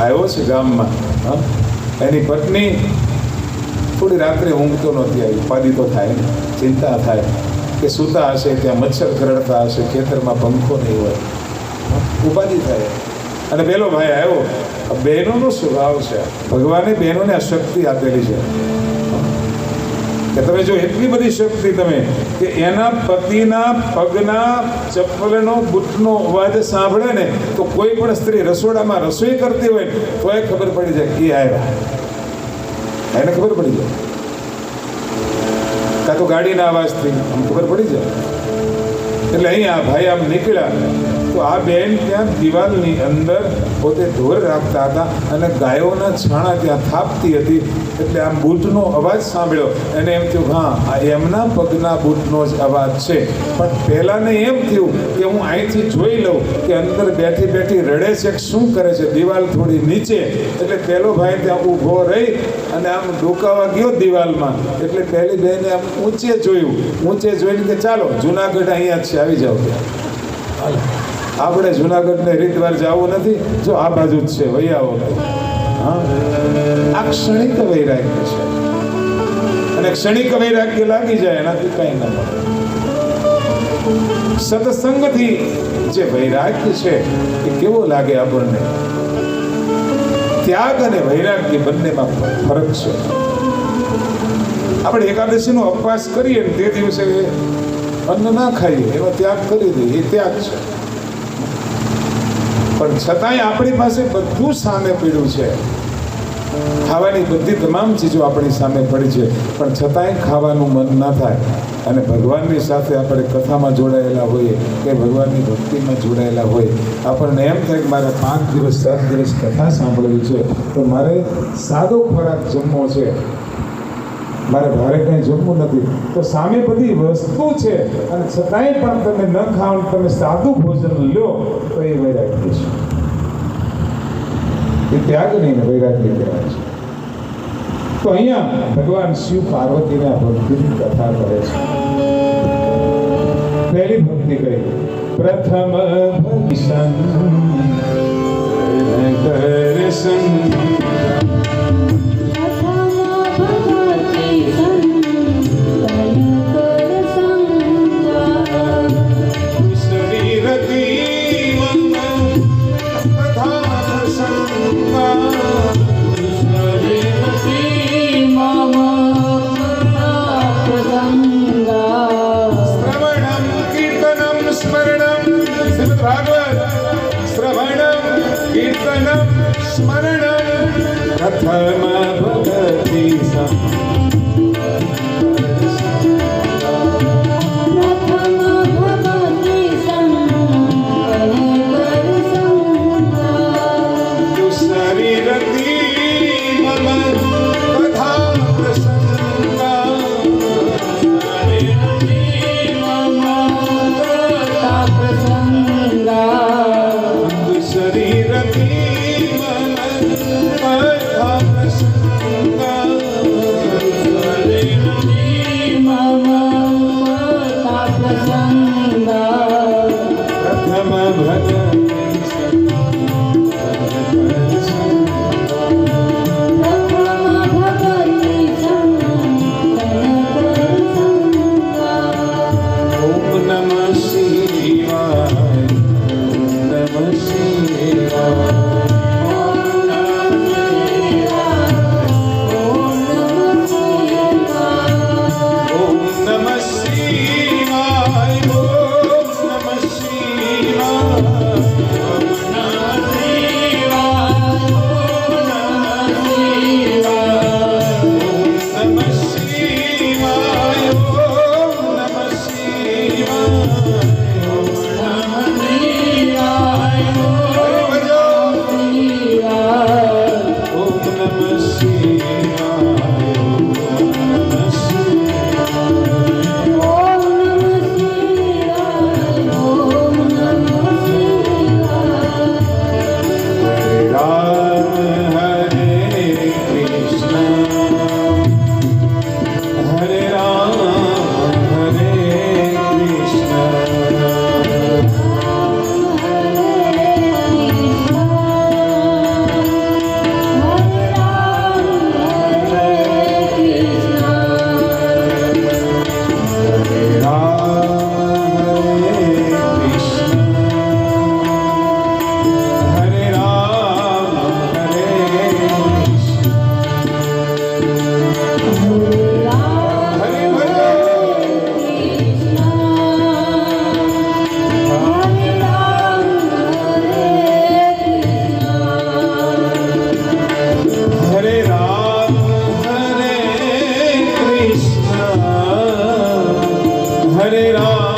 આવ્યો છે ગામમાં, એની પત્ની થોડી રાત્રે ઊંઘતો નહોતી આવી, ઉપાધિ તો થાય ને, ચિંતા થાય કે સૂતા હશે, ત્યાં મચ્છર કરડતા હશે, ખેતરમાં પંખો નહીં હોય, ઉપાધિ થાય. અને પેલો ભાઈ આવ્યો. બહેનોનો સ્વભાવ છે, ભગવાને બહેનોને આ શક્તિ આપેલી છે કે તમે જો એટલી બધી શક્તિ તમે કે એના પતિના પગના ચપ્પલનો બૂટનો અવાજ સાંભળે ને તો કોઈ પણ સ્ત્રી રસોડામાં રસોઈ કરતી હોય તો એ ખબર પડી જાય કે આવ્યા, એને ખબર પડી જાય. કાં તો ગાડીના અવાજથી આમ ખબર પડી જાય. એટલે અહીંયા ભાઈ આમ નીકળ્યા તો આ બેન ત્યાં દિવાલની અંદર પોતે ઢોર રાખતા હતા અને ગાયોના છાણા ત્યાં થાપતી હતી. એટલે આમ બૂટનો અવાજ સાંભળ્યો, એને એમ થયું હા આ એમના પગના બૂટનો જ અવાજ છે. પણ પહેલાંને એમ થયું કે હું અહીંથી જોઈ લઉં કે અંદર બેઠી બેઠી રડે છે કે શું કરે છે, દિવાલ થોડી નીચે. એટલે પહેલો ભાઈ ત્યાં ઊભો રહી અને આમ ડોકાવા ગયો દિવાલમાં. એટલે પહેલી બહેને આમ ઊંચે જોયું, ઊંચે જોઈને કે ચાલો જુનાગઢ અહીંયા જ છે, આવી જાઓ ત્યાં. આપણે જુનાગઢને રીતવાર જવું નથી, જો આ બાજુ જ છે, વહી આવો. હા, આ ક્ષણિક વૈરાગ્ય છે. અને ક્ષણિક વૈરાગ્ય લાગી જાય એનાથી કઈ ન મળે. સત્સંગથી જે વૈરાગ્ય છે એ કેવો લાગે આપણને? ત્યાગ અને વૈરાગ્ય બંનેમાં ફરક છે. આપણે એકાદશીનો ઉપવાસ કરીએ ને તે દિવસે અન્ન ના ખાઈએ, એનો ત્યાગ કરી દઈએ, એ ત્યાગ છે. પણ છતાંય આપણી પાસે બધું સામે પડ્યું છે, ખાવાની બધી તમામ ચીજો આપણી સામે પડી છે, પણ છતાંય ખાવાનું મન ના થાય. અને ભગવાનની સાથે આપણે કથામાં જોડાયેલા હોઈએ કે ભગવાનની ભક્તિમાં જોડાયેલા હોય, આપણને એમ થાય કે મારે 5 દિવસ 7 દિવસ કથા સાંભળવી છે તો મારે સાદો ખોરાક જમવો છે, મારે ભારે કંઈ જમવું નથી. તો સામે બધી વસ્તુ છે અને છતાંય પણ તમે ન ખાઓ, તમે સાદું ભોજન લો તો એ વૈરાગ્ય છે. એ ત્યાગ નહીં, વૈરાગ્ય કહેવાય છે. તો અહીંયા ભગવાન શિવ પાર્વતીના ભક્તિની કથા કરે છે. પહેલી ભક્તિ કહી પ્રથમ ભક્તિશન દર્શન Ma પ્રથમ ભક્તિ Hare Ram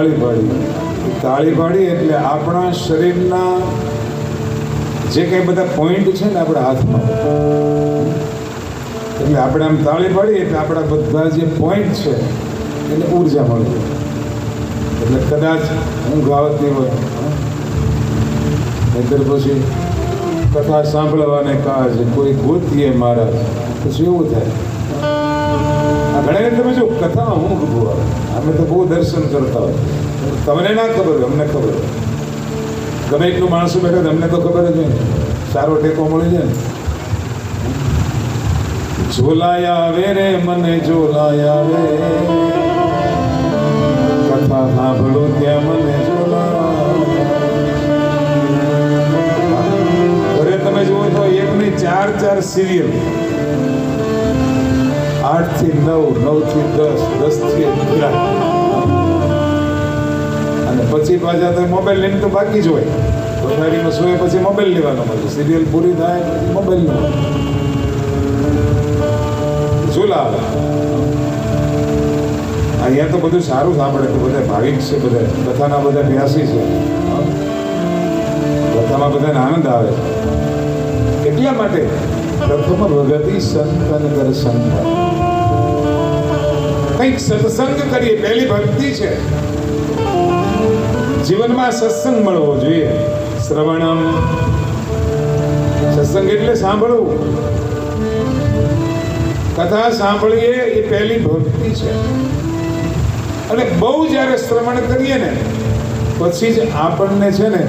તાળી પાડી. તાળી પાડી એટલે આપણા શરીરના જે કંઈ બધા પોઈન્ટ છે ને આપણા હાથમાં, એટલે આપણે આમ તાળી પાડીએ એટલે આપણા બધા જે પોઈન્ટ છે એને ઉર્જા મળે. એટલે કદાચ ઊંઘ આવતી હોય નહીતર પછી કથા સાંભળવાને કાજ કોઈ ગોતીએ મહારાજ પછી એવું થાય. આ ઘણા તમે જો કથામાં ઊંઘ બહુ આવે. અમે તો બહુ દર્શન કરતા હોય, તમને ના ખબર હોય, અમને ખબર હોય. ગમે એટલું માણસો બેઠા અમને તો ખબર જ હોય, સારો ટેકો મળી જાય ને. ઝોલાયા આવે રે મને ઝોલાયા રે, કથા સાંભળો ત્યાં મને ઝોલાયા. ઘરે તમે જુઓ તો 1 ની 4 સિરિયલ, 8 થી 9, 9 થી 10, 10 થી 11, અને પછી પાછા તો મોબાઈલ લઈને તો બાકી જ હોય. પથારીમાં સોય પછી મોબાઈલ લેવાનો મળે, સિરિયલ પૂરી થાય પછી મોબાઈલ નો ઝૂલા. અહીંયા તો બધું સારું સાંભળે તો બધા ભાવિક છે, બધા કથાના બધા અભ્યાસી છે, કથામાં બધાને આનંદ આવે. એટલા માટે પ્રથમ ભગતિ સંતન દર્શન, કંઈક સત્સંગ કરીએ. પહેલી ભક્તિ છે. જીવનમાં સત્સંગ મળવો જોઈએ. શ્રવણમ, સત્સંગ એટલે સાંભળવું. કથા સાંભળીએ એ પહેલી ભક્તિ છે. અને બહુ જ્યારે શ્રવણ કરીએ ને પછી જ આપણને છે ને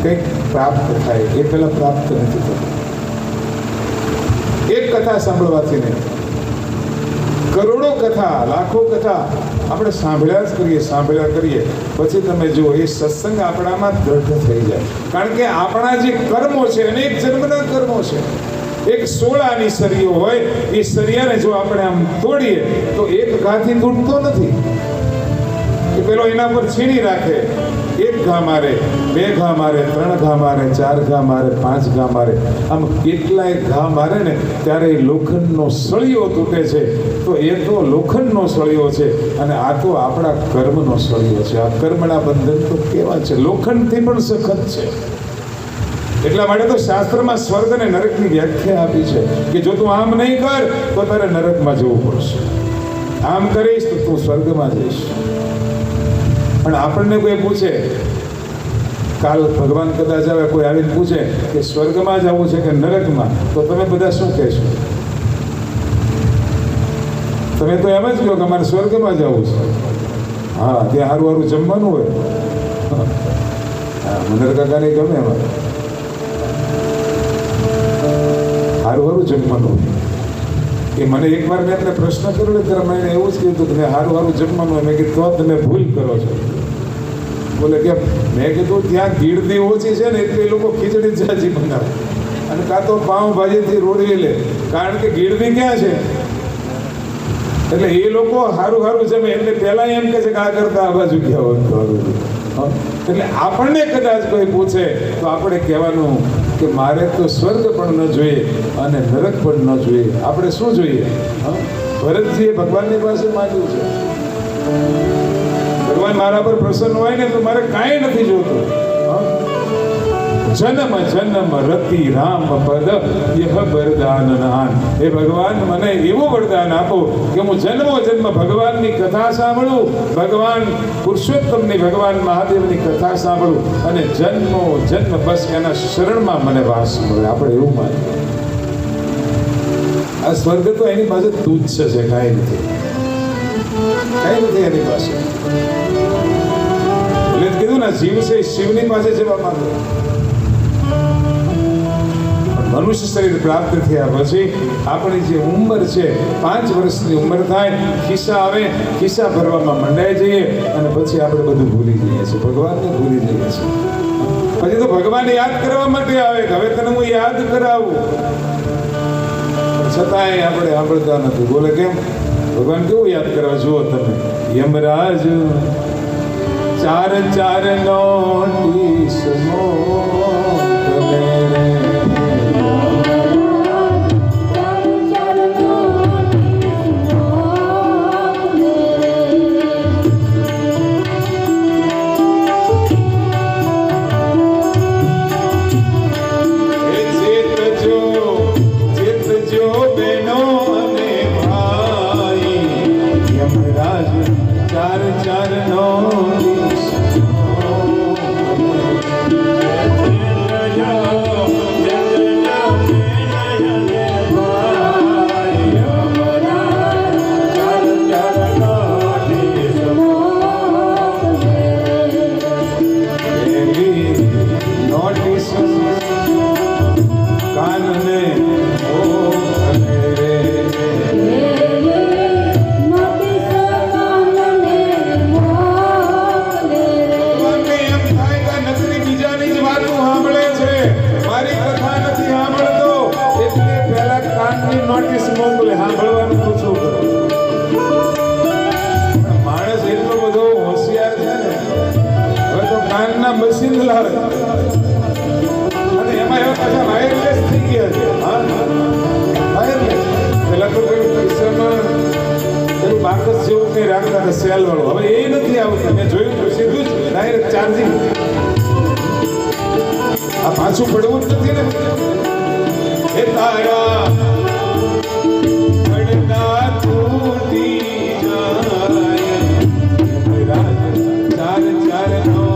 કંઈક પ્રાપ્ત થાય. એ પહેલા પ્રાપ્ત નથી થતું. એક કથા સાંભળવાથી નહીં, કરોડો કથા, લાખો કથા આપણે સાંભળ્યા કરીએ પછી તમે જુઓ એ સત્સંગ આપણામાં દ્રઢ થઈ જાય. કારણ કે આપણા જે કર્મો છે, અનેક જન્મના કર્મો છે. એક 16 આની સરિયો હોય, એ સરિયાને જો આપણે આમ તોડીએ તો એક ઘાથી તૂટતો નથી. એ પેલો એના પર છીણી રાખે, 1 ઘા મારે, 2 ઘા મારે, 3 ઘા મારે, 4 ઘા મારે, 5 ઘા મારે, આમ કેટલાય ઘા મારે ને ત્યારે એ લોખંડનો સળિયો તૂટે છે. તો એ તો લોખંડનો સળિયો છે અને આ તો આપણા કર્મનો સળિયો છે. આ કર્મના બંધન તો કેવા છે, લોખંડથી પણ સખત છે. એટલા માટે તો શાસ્ત્રમાં સ્વર્ગ અને નરકની વ્યાખ્યા આપી છે કે જો તું આમ નહીં કર તો તારે નરકમાં જવું પડશે, આમ કરીશ તો તું સ્વર્ગમાં જઈશ. પણ આપણને કોઈ પૂછે, કાલ ભગવાન કદાચ આવે, કોઈ આવીને પૂછે કે સ્વર્ગમાં જવું છે કે નરકમાં, તો તમે બધા શું કહેશો? તમે તો એમ જ કહો કે અમારે સ્વર્ગમાં જવું છે. હા, ત્યાં સારું સારું જમવાનું હોય. હા, મંદર કાકાને ગમે અમારે સારું જમવાનું હોય. એ મને એકવાર મેં એમને પ્રશ્ન કર્યો ને ત્યારે મેં એવું જ કીધું કે સારું જમવાનું હોય. મેં કીધું તો તમે ભૂલ કરો છો. બોલે કે મેં કીધું ત્યાં ગીરદી ઓછી છે ને એટલે એ લોકો ખીચડી જાજી બનાવે અને કાં તો પાઉંભાજીથી રોડવી લે, કારણ કે ગીરદી ક્યાં છે. એટલે એ લોકો સારું જમે એટલે પહેલાં એમ કહે છે કે આ કરતા આ બાજુ ગયા હોત. એટલે આપણને કદાચ કોઈ પૂછે તો આપણે કહેવાનું કે મારે તો સ્વર્ગ પણ ન જોઈએ અને નરક પણ ન જોઈએ. આપણે શું જોઈએ? ભરતજીએ ભગવાનની પાસે માંગ્યું છે, ભગવાન મારા પર પ્રસન્ન હોય ને તો મારે કાંઈ નથી જોતું. જન્મ જન્મ રતિ રામ પદ યહ વરદાન નાન. એ ભગવાન મને એવું વરદાન આપો કે હું જન્મો જન્મ ભગવાનની કથા સાંભળું, ભગવાન પુરુષોત્તમની, ભગવાન મહાદેવની કથા સાંભળું અને જન્મો જન્મ બસ એના શરણમાં મને વાસ મળે. આપણે એવું માનીએ. આ સ્વર્ગ તો એની પાસે તુચ્છ છે, કાંઈ નથી એની પાસે. એટલે કીધું ને, જીવ છે શિવની પાસે જવા માંગે. મનુષ્ય શરીર પ્રાપ્ત થયા પછી આપણી જે ઉંમર છે, 5 વર્ષની ઉંમર થાય, ખિસ્સા આવે, ખિસ્સા ભરવામાં મંડાઈ જઈએ અને પછી આપણે બધું ભૂલી જઈએ છીએ, ભગવાનને ભૂલી જઈએ છીએ. પછી તો ભગવાન યાદ કરવા માટે આવે કે હવે તને હું યાદ કરાવું, છતાંય આપણે સાંભળતા નથી. બોલે કેમ? ભગવાન કેવું યાદ કરવા? જુઓ તમે, યમરાજ 4 નોટિસ મોકલે રે, મશીન લાવે અને એમાં એવા પાછા વાયરલેસ થઈ ગયા છે. હા વાયરલેસ. પેલા તો પેલું કિસ્સામાં પેલું બાકસ જેવું કંઈ રાખતા હતા સેલ વાળું. હવે એ નથી આવતું. મેં જોયું તો સીધું જ ડાયરેક્ટ ચાર્જિંગ. આ પાછું પડવું જ નથી ને. એ તારા પડતા તૂટી જાય ચાર ચાર નો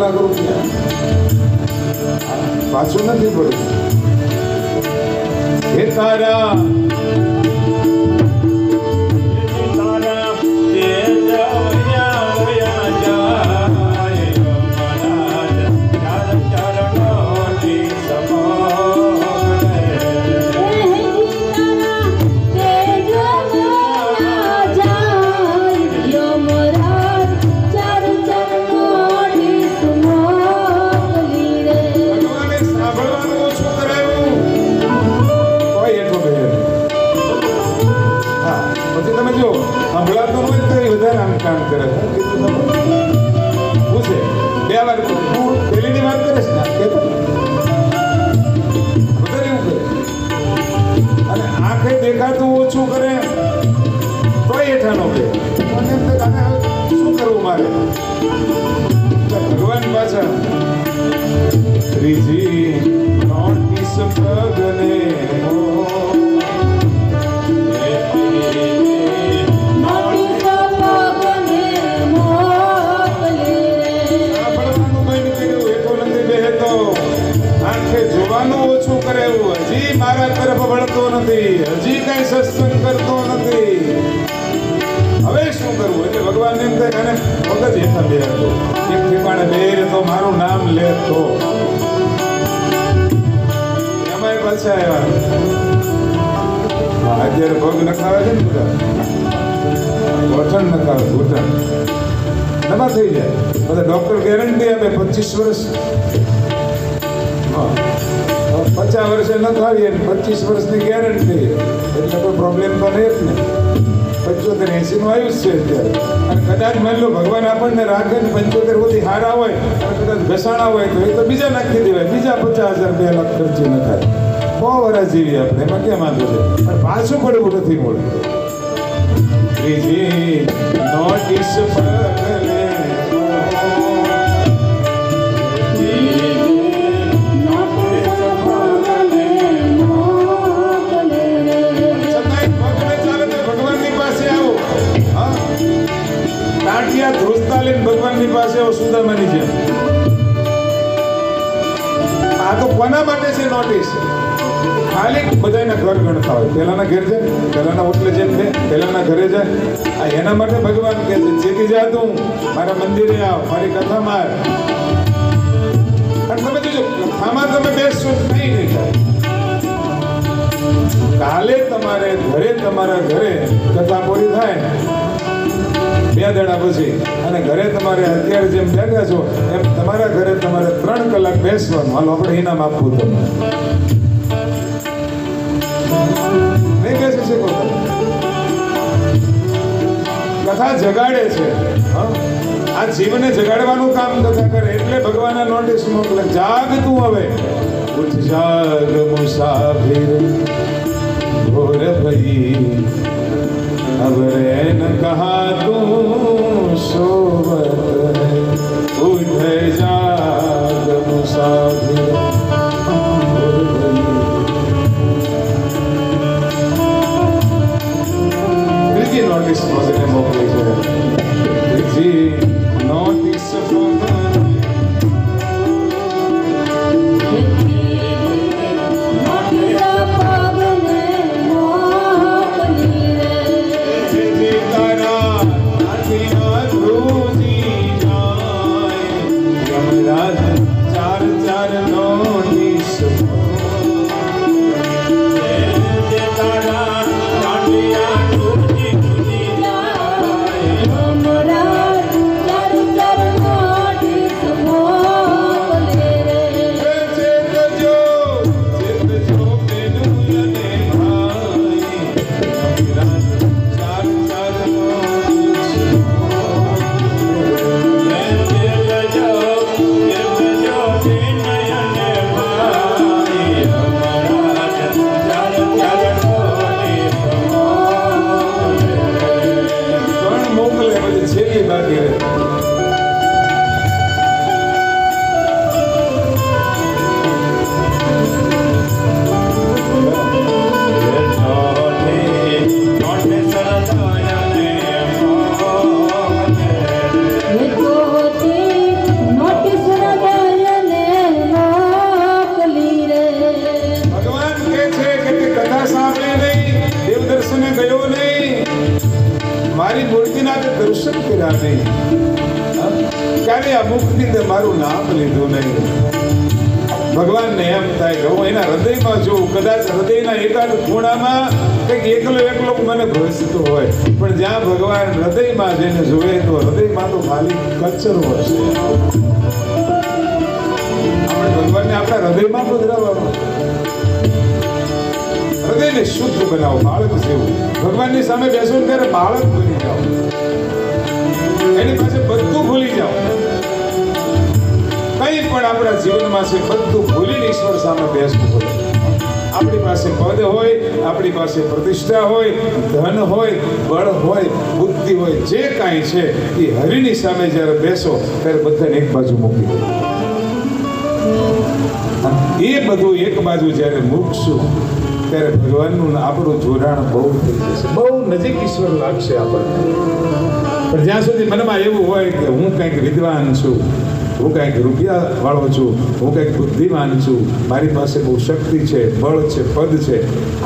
લાખ રૂપિયા પાછું નથી પડ્યું. હે તારા કામ કરે પૂછે બે વાર તું પેલીની વાત કરે છે ને કેતો બધા એવું કરે અને આંખે દેખાતું ઓછું કરે તોય એઠાનો કે શું કરવું મારે. ભગવાન પાછા ત્રીજી નોટિસ પગને ઓછું કરે એવું હજી મારા તરફ વળતો નથી, હજી કઈ સત્સંગ કરતો નથી. હવે શું કરવું? એટલે ભગવાન એમ કહે અને વખત હેઠા બે હતો એક ઠેકાણે બે તો મારું નામ લે તો એમાં પાછા આવ્યા. અત્યારે પગ નખાવે છે ને બધા ઘૂંટણ નખાવે ઘૂંટણ નવા થઈ જાય બધા ડોક્ટર ગેરંટી આપે 25 વર્ષ 50 વર્ષે ન ખાવીએ 25 વર્ષની ગેરંટી એટલે કોઈ પ્રોબ્લેમ તો નહીં જ ને. 75-80 નું આયુષ છે અત્યારે અને કદાચ માની લો ભગવાન આપણને રાખે ને 75 સુધી હારા હોય અને કદાચ ઘસાણા હોય તો એ તો બીજા નાખી દેવાય, બીજા 50,000 2 લાખ ખર્ચી ન થાય. બહુ વરા જીવી આપણે એમાં કેમ વાંધો છે પણ પાછું પડવું નથી મળ્યું. ત્રીજી નોટિસ પગલે ભગવાનની પાસે સુદામાની જેમ. આ તો કોના માટે છે નોટિસ? ખાલી બધાના ઘર ગણતા હોય, પેલાના ઘેર જાય, પેલાના ઓટલે જેમ છે, પેલાના ઘરે જાય. આ એના માટે ભગવાન કહે છે ચેતી જા તું મારા મંદિરે આવ, મારી કથા માર. અને તમે જોજો કથામાં તમે બેસશો નહીં થાય. કાલે તમારે ઘરે તમારા ઘરે કથા પૂરી થાય 2 દાડા પછી અને ઘરે તમારે અત્યારે જેમ બેઠા છો એમ તમારા ઘરે તમારે 3 કલાક બેસવાનું. હાલો આપણે ઇનામ આપવું તમને નહીં બેસી શકો. કથા જગાડે છે. આ જીવને જગાડવાનું કામ કથા કરે એટલે ભગવાન નોટિસ મોકલે જાગ તું હવે ઉઠ જાગ મુસાફિર भोर भई अब रैन कहा तू सोवत है उठ जाग मुसाफिर भोर भई। ત્રીજી નોટિસ મોસીને મોકલી છે. ત્રીજી નોટિસ મારી મૂર્તિના દર્શન કર્યા નહીં, ક્યારે આ મુખથી મારું નામ લીધું નહીં. ભગવાનને એમ થાય કે હું એના હૃદયમાં જોઉં, કદાચ હૃદયના એકાદ ખૂણામાં કંઈક એકલો મને ભજતો હોય, પણ જ્યાં ભગવાન હૃદયમાં જેને જોવે તો હૃદયમાં તો ખાલી કચરો હશે. આપણે ભગવાનને આપણા હૃદયમાં પધરાવવાનું, હૃદયને શુદ્ધ બનાવો, બાળક જેવું. ભગવાનની સામે બેસો ત્યારે બાળક બની જાઓ, એની પાસે બધું ભૂલી જાઓ. કંઈ પણ આપણા જીવનમાં છે બધું ભૂલીને ઈશ્વર સામે બેસવું પડે. આપણી પાસે પદ હોય, આપણી પાસે પ્રતિષ્ઠા હોય, ધન હોય, બળ હોય, બુદ્ધિ હોય, જે કાંઈ છે એ હરિની સામે જ્યારે બેસો ત્યારે બધાને એક બાજુ મૂકી દો. એ બધું એક બાજુ જ્યારે મૂકશું ત્યારે ભગવાનનું આપણું જોડાણ બહુ થઈ જશે, બહુ નજીક ઈશ્વર લાગશે આપણને. પણ જ્યાં સુધી મનમાં એવું હોય કે હું કંઈક વિદ્વાન છું, હું કંઈક રૂપિયા વાળો છું, હું કંઈક બુદ્ધિમાન છું, મારી પાસે બહુ શક્તિ છે, બળ છે, પદ છે,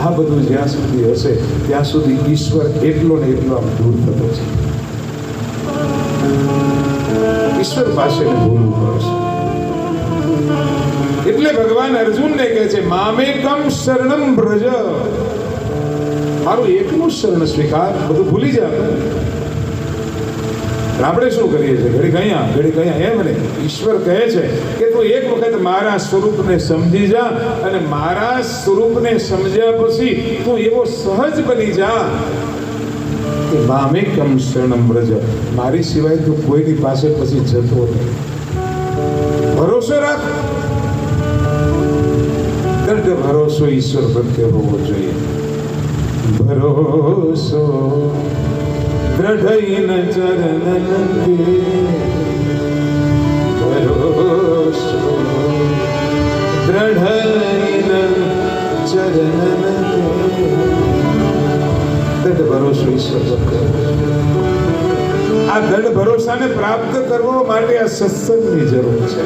આ બધું જ્યાં સુધી હશે ત્યાં સુધી ઈશ્વર એટલો ને એટલો આમ દૂર થતો છે. ઈશ્વર પાસે બોલવું પડશે. એટલે ભગવાન અર્જુનને કહે છે મામેકમ શરણમ બ્રજ, મારું એકનું શરણ સ્વીકાર, બધું ભૂલી જા. આપણે શું કરીએ છીએ, ઘડી કયા એમ ને. ઈશ્વર કહે છે કે તું એક વખત મારા સ્વરૂપને સમજી જા, અને મારા સ્વરૂપને સમજ્યા પછી તું એવો સહજ બની જા કે મામેકમ શરણમ બ્રજ, મારી સિવાય તું કોઈની પાસે પછી જતો નહીં. ભરોસો રાખ, દૃઢ ભરોસો ઈશ્વર પ્રત્યે હોવો જોઈએ. ભરોસો દ્રઢઈન ચરણન કે, ભરોસો દ્રઢઈન ચરણન કે, દૃઢ ભરોસો ઈશ્વર પ્રત્યે. આ દૃઢ ભરોસાને પ્રાપ્ત કરવા માટે આ સત્સંગની જરૂર છે.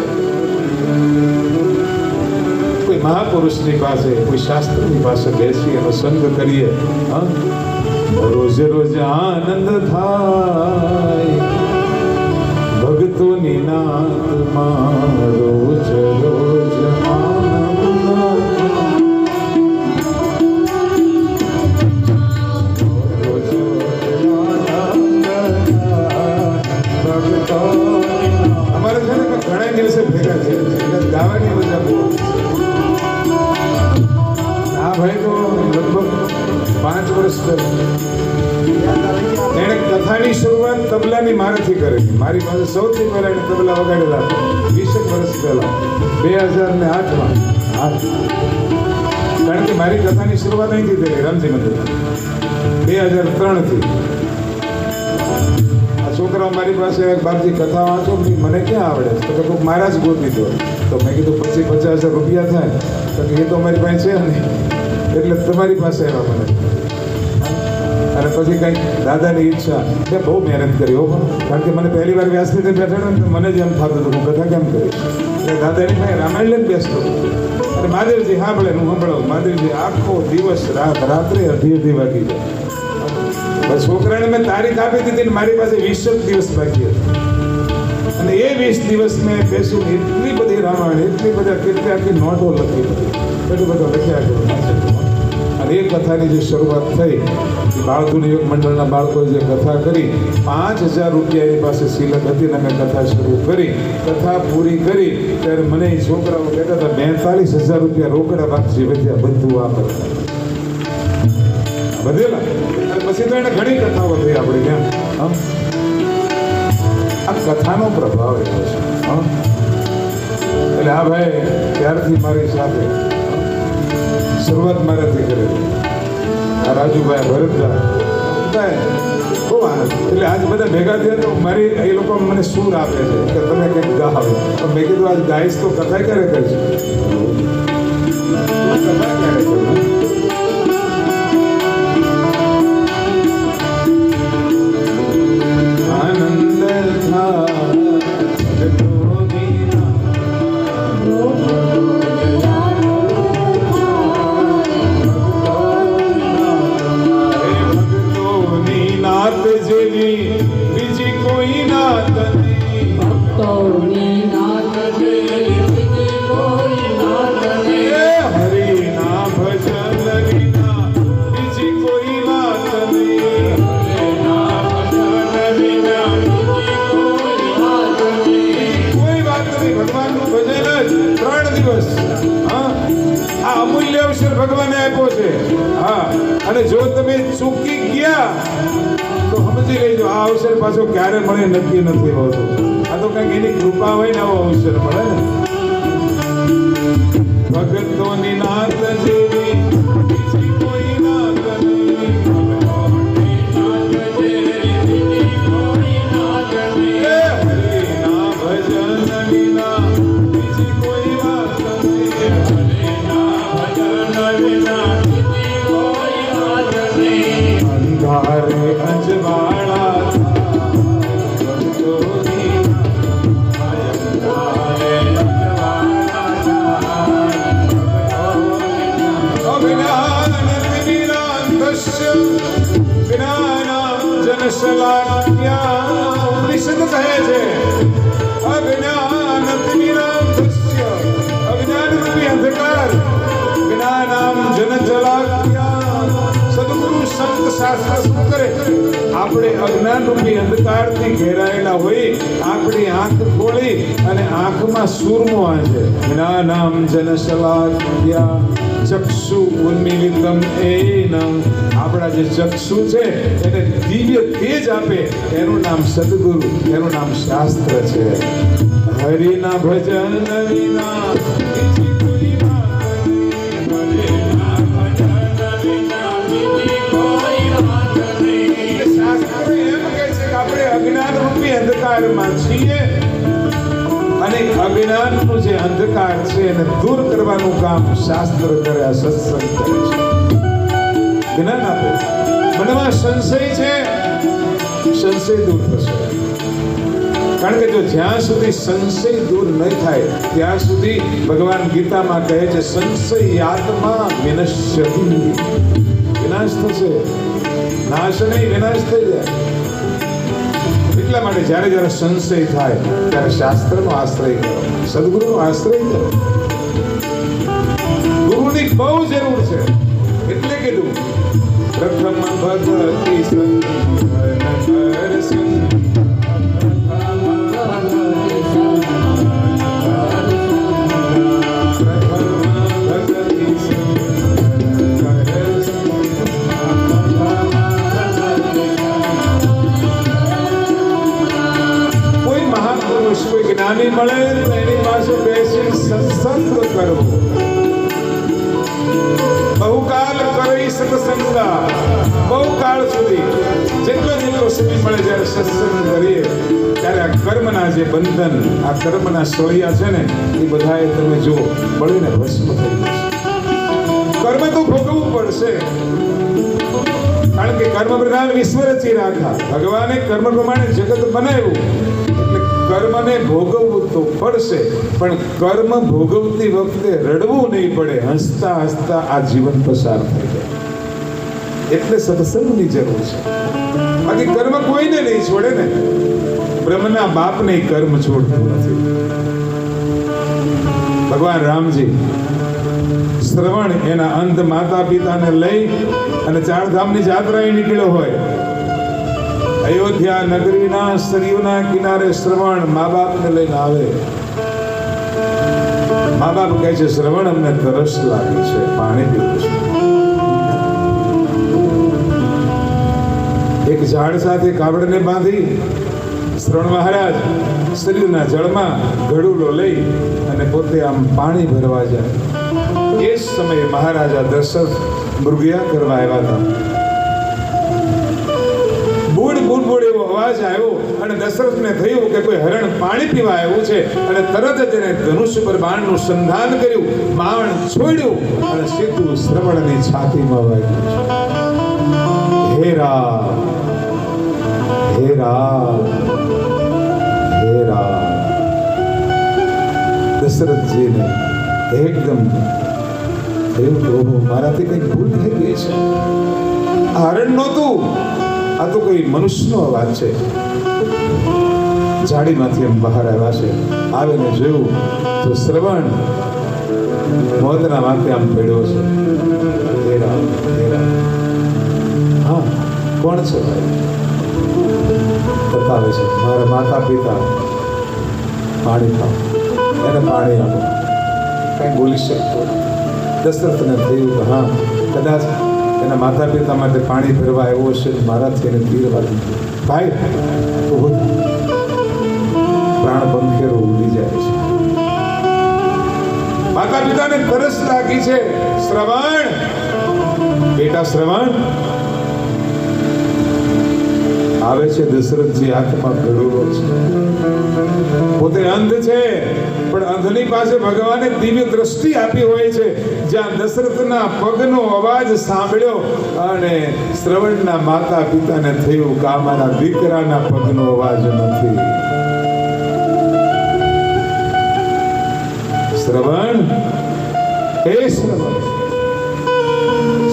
કોઈ મહાપુરુષની પાસે, કોઈ શાસ્ત્રની પાસે બેસી એનો સંગ કરીએ, રોજે રોજ આનંદ થાય ભક્તોની નાતમાં, રોજ રોજ અમારે છે ને ઘણા દિવસે ભેગા છે, ગાવાની મજા બહુ. આ ભાઈ તો લગભગ 5 વર્ષ એણે કથાની શરૂઆત તબલાની મારાથી કરેલી. મારી પાસે સૌથી પહેલા એને તબલા વગાડેલા 20 વર્ષ પહેલા, 2008માં. કારણ કે મારી કથાની શરૂઆત અહીંથી થઈ રામજી મંદિર 2003 આ છોકરાઓ મારી પાસે બાપજી કથા વાંચો મને ક્યાં આવડે તો કે તું મારા જ ગોતી દો તો મેં કીધું 50,000 રૂપિયા થાય તો એ તો અમારી પાસે છે નહીં એટલે તમારી પાસે આવ્યા મને અને પછી કંઈક દાદાની ઈચ્છા મેં બહુ મહેનત કરી હો કારણ કે મને પહેલી વાર વ્યાસપીઠે બેઠાડો ને મને જ એમ થતું હતું હું કથા કેમ કરીશ એટલે દાદાની પાસે રામાયણ લઈને બેસતો અને મહાદેવજી સાંભળે હું સંભળાવું મહાદેવજી આખો દિવસ રાત્રે અઢી વાગી જાય છોકરાને મેં તારીખ આપી દીધી ને મારી પાસે 20 દિવસ બાકી હતા અને એ 20 દિવસ મેં બેસીને એટલી બધી રામાયણ એટલી બધા કેટલી આખી નોટો લખી એટલું બધું લખ્યા કરું અને એ કથાની જે શરૂઆત થઈ બાળધુન યોગ મંડળના બાળકોએ જે કથા કરી 5,000 રૂપિયાની પાસે સિલક હતી ને મેં કથા શરૂ કરી કથા પૂરી કરી ત્યારે મને એ છોકરાઓ કહેતા હતા 42,000 રૂપિયા રોકડા બાકી વધ્યા બધું આ કરતા વધેલા પછી તો એને ઘણી કથાઓ થઈ આપણે ત્યાં આ કથાનો પ્રભાવ એવો છે એટલે આ ભાઈ ત્યારથી મારી સાથે શરૂઆત મારાથી કરેલી આ રાજુભાઈ ભરતભાઈ ખૂબ આનંદ એટલે આજ બધા ભેગા થયા તો મારી એ લોકો મને સૂર આપે છે કે તમે કંઈક ગાવ તો મેં કીધું આજ ગાઈશ તો કથા ક્યારે કરીશ કથા ક્યારે કરું બીજી કોઈ નાત નહીં ભક્તોની નાત હરી ના ભજન વિના બીજી કોઈ વાત નહીં કોઈ વાત નહીં ભગવાનનું ભજન જ 3 દિવસ હા આ અમૂલ્ય અવસર ભગવાને આપ્યો છે હા અને જો તમે ચૂકી ગયા તો સમજી લેજો આ અવસર પાછો ક્યારે મળે નક્કી નથી હોતું આ તો કંઈક એની કૃપા હોય ને આવો અવસર મળે ને ભગતોની નાત જેવી બીજી કોઈ નાત નહીં હરિના ભજન વિના બીજી કોઈ વાત નહીં અંધારે અજવાળા ઉપનિષદ કહે છે અજ્ઞાન રૂપી અંધકાર જ્ઞાનામ જન જલાક્યા સદગુરુ સંત શાસ્ત્ર શું કરે આપણે અજ્ઞાન રૂપી અંધકારથી ઘેરાયેલા હોય આપણી આંખ ખોલી અને આંખમાં સૂરમો આંજે જ્ઞાનામ જન શલાક્યા ચક્ષુ ઉન્મિલિતમ એનમ આપણા જે ચક્ષુ છે એને દિવ્ય તેજ આપે એનું નામ સદગુરુ એનું નામ શાસ્ત્ર છે હરિના ભજન વિના બીજી કોઈ વાત નહીં શાસ્ત્ર એમ કહે છે કે આપણે અજ્ઞાન રૂપી અંધકારમાં છીએ અને અજ્ઞાનનું જે અંધકાર છે એને દૂર કરવાનું કામ શાસ્ત્ર કરે આ સત્સંગ કરે છે જ્ઞાન આપે મનમાં સંશય છે સંશય દૂર થશે કારણ કે જો જ્યાં સુધી સંશય દૂર નહીં થાય ત્યાં સુધી ભગવાન ગીતામાં કહે છે સંશયાત્મા વિનશ્યતિ વિનાશ થશે નાશ નહીં વિનાશ થઈ જાય એટલા માટે જ્યારે સંશય થાય ત્યારે શાસ્ત્રનો આશ્રય કરો સદગુરુનો આશ્રય કરો ગુરુની બહુ જરૂર છે એટલે કીધું પ્રથમ ભગવતી કોઈ જ્ઞાની મળે તો એની પાસે બેસી સત્સંગ કરવો કાળ સુધી જેટલો સમય મળે જ્યારે સત્સંગ કરીએ ત્યારે આ કર્મના જે બંધન, આ કર્મના સોળિયા છે ને, એ બધાએ તમે જો બળીને ભસ્મ થઈ જશે. કર્મ તો ભોગવવું પડશે, કારણ કે કર્મ પ્રધાન વિશ્વ રચી રાખા. ભગવાને કર્મ પ્રમાણે જગત બનાવ્યું, એટલે કર્મને ભોગવવું તો પડશે, પણ કર્મ ભોગવતી વખતે રડવું નહીં પડે, હસતા હસતા આ જીવન પસાર થઈ જાય. એટલે સત્સંગની જરૂર છે. બાકી કર્મ કોઈને નહીં છોડે ને. બ્રહ્મના બાપને કર્મ છોડતું નથી. ભગવાન રામજી શ્રવણ એના અંધ માતા પિતાને લઈ અને ચારધામની જાત્રાએ નીકળ્યો હોય. અયોધ્યા નગરીના સરયુના કિનારે શ્રવણ મા બાપને લઈને આવે. મા બાપ કહે છે, શ્રવણ અમને તરસ લાગી છે, પાણી પીવું છે. એક ઝાડ સાથે કાવડને બાંધી શ્રવણ મહારાજ સરયુના જળમાં ઘડુલો લઈ અને પોતે આમ પાણી ભરવા જાય. એ સમયે મહારાજા દશરથ મૃગયા કરવા આવ્યા હતા. બૂડ બૂડ બૂડ એવો અવાજ આવ્યો અને દશરથને થયું કે કોઈ હરણ પાણી પીવા આવ્યું છે, અને તરત જ એને ધનુષ પર બાણનું સંધાન કર્યું, બાણ છોડ્યું અને સીધું શ્રવણની છાતીમાં વાગ્યું છે. હે રામ, હે રામ, હે રામ. દશરથજીને એકદમ થયું કે મારાથી કંઈક ભૂલ થઈ ગઈ છે. આ હરણ નહોતું, આ તો કોઈ મનુષ્યનો અવાજ છે. ઝાડીમાંથી એમ બહાર આવ્યા છે. આવીને જોયું તો શ્રવણ મોતના વાંકે આમ પડ્યો છે. હે રામ, હે રામ. હા, કોણ છે ભાઈ? બતાવે છે, મારા માતા પિતા પાણી ખાવ, એને પાણી આપો. કંઈ બોલી શકતો. દશરથને થયું કે હા, કદાચ એના માતા પિતા માટે પાણી ભરવા આવ્યો હશે, મારાથી એને તીર વાગી ગયું. ભાઈ પ્રાણ બંખેરો ઉડી જાય છે. માતા પિતાને તરસ લાગી છે. શ્રવણ, બેટા શ્રવણ. આવે છે દશરથજી, હાથમાં ગરુડો છે. પોતે અંધ છે, પણ અંધની પાસે ભગવાને દિવ્ય દ્રષ્ટિ આપી હોય છે. જ્યાં દશરથના પગનો અવાજ સાંભળ્યો અને શ્રવણના માતા પિતાને થયું કે આ મારા દીકરાના પગનો અવાજ નથી. શ્રવણ, હે શ્રવણ.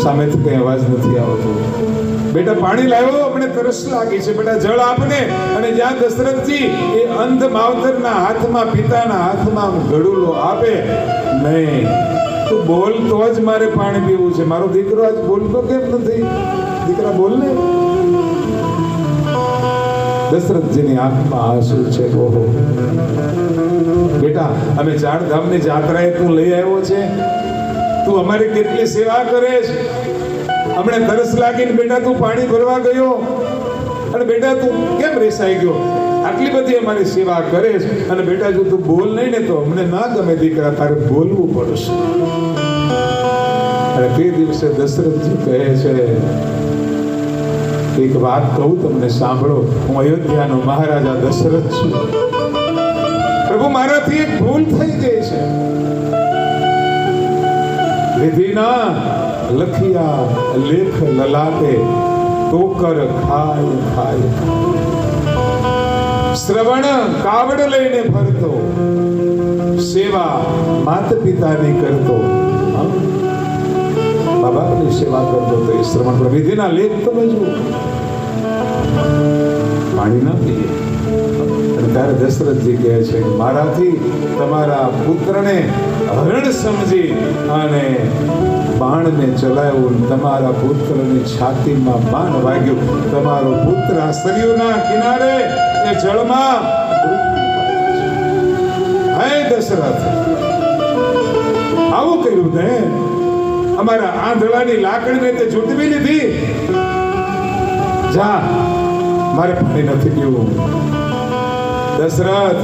સામેથી કઈ અવાજ નથી આવતો. બેટા પાણી લાવ્યો, મને તરસ લાગી છે, બેટા જળ આપને. અને જ્યાં દશરથજી એ અંધ માવતરના હાથમાં, પિતાના હાથમાં ગળુલો આપે, નહીં તું બોલ તો જ મારે પાણી પીવું છે. મારો દીકરો આજ બોલતો કેમ નથી? દીકરા બોલ ને. દશરથજીની આંખમાં આંસુ છે. ઓહો બેટા, અમે ચારધામની જાત્રાએ તું લઈ આવ્યો છે, તું અમારી કેટલી સેવા કરે છે. હમણાં તરસ લાગીને બેટા તું પાણી ભરવા ગયો, અને બેટા તું કેમ રેસાઈ ગયો? આટલી બધી અમારી સેવા કરે છે, અને બેટા જો તું બોલ નહીં ને તો અમને ના ગમે. દીકરા, તારે બોલવું પડશે. અને તે દિવસે દશરથજી કહે છે, એક વાત કહું તમને, સાંભળો. હું અયોધ્યાનો મહારાજા દશરથ છું. પ્રભુ, મારાથી એક ભૂલ થઈ ગઈ છે. વિધિના લખિયા લેખ લલાટે ટોકર ખાય ખાય. શ્રવણ કાવડ લઈને ફરતો, સેવા માત પિતાની કરતો, મા બાપની સેવા કરતો, તો એ શ્રવણ પર વિધિના લેખ તમે જુઓ, પાણી ના પીએ. અને ત્યારે દશરથજી કહે છે કે મારાથી તમારા પુત્રને હરણ સમજી અને બાણને ચલાવ્યું, તમારા પુત્રની છાતીમાં બાણ વાગ્યું. તમારો પુત્ર આ સરયુના કિનારે એ જળમાં હે દશરથ, આવું કર્યું તે? અમારા આંધળાની લાકડીને તે જૂટવી લીધી. જા, મારે પાણી નથી પીવું. દશરથ,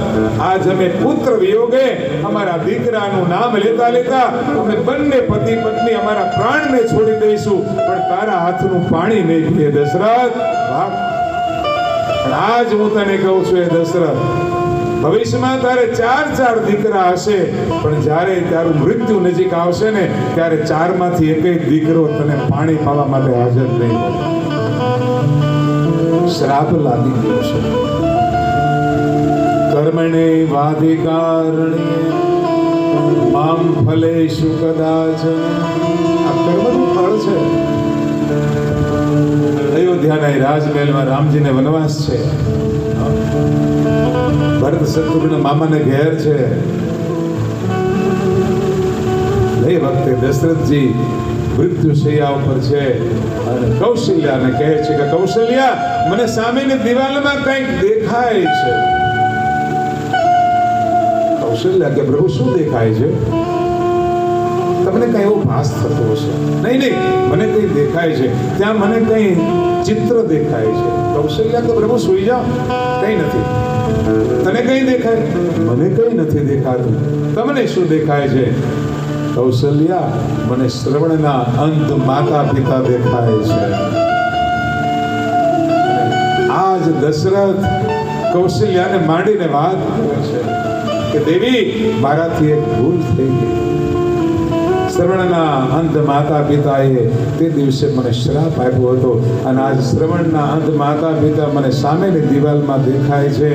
આજ અમે પુત્ર વિયોગે અમારા દીકરાનું નામ લેતા લેતા અમે બંને પતિ પત્ની અમારા પ્રાણને છોડી દઈશું, પણ તારા હાથનું પાણી નહીં પીએ દશરથ. વાહ! પણ આજ હું તને કહું છું એ દશરથ, ભવિષ્યમાં તારે ચાર દીકરા હશે, પણ જ્યારે તારું મૃત્યુ નજીક આવશે ને ત્યારે ચારમાંથી એકેય દીકરો તને પાણી પાવા માટે હાજર નહીં હોય. શ્રાપ લાગી ગયો છે. કર્મણે વાધિકારણે મામ ફલેષુ કદાચન. આ કર્મનું ફળ છે. અયોધ્યાના રાજમહેલમાં રામજીને વનવાસ છે. ભરત શત્રુઘ્ન મામાને ઘેર છે. એ વખતે દશરથજી મૃત્યુશૈયા ઉપર છે અને કૌશલ્યાને કહે છે કે કૌશલ્યા, મને સામેની દિવાલમાં કંઈક દેખાય છે. કૌશલ્યા કે પ્રભુ શું દેખાય છે? તમને કઈ એવો ભાસ થતો હશે. નહીં, મને કઈ દેખાય છે. ત્યાં મને કઈ ચિત્ર દેખાય છે. કૌશલ્યા કે પ્રભુ સુઈ જાઓ, કઈ નથી. તને કઈ દેખાય? મને કઈ નથી દેખાતું. તમને શું દેખાય છે? કૌશલ્યા, મને શ્રવણના અંત માતા પિતા દેખાય છે. આજ દશરથ કૌશલ્યાને માંડીને વાત કરે છે કે દેવી, મારાથી એક ભૂલ થઈ ગઈ. શ્રવણના અંત માતા પિતાએ તે દિવસે મને શ્રાપ આપ્યો હતો અને આજ શ્રવણના અંત માતા પિતા મને સામેની દિવાલમાં દેખાય છે.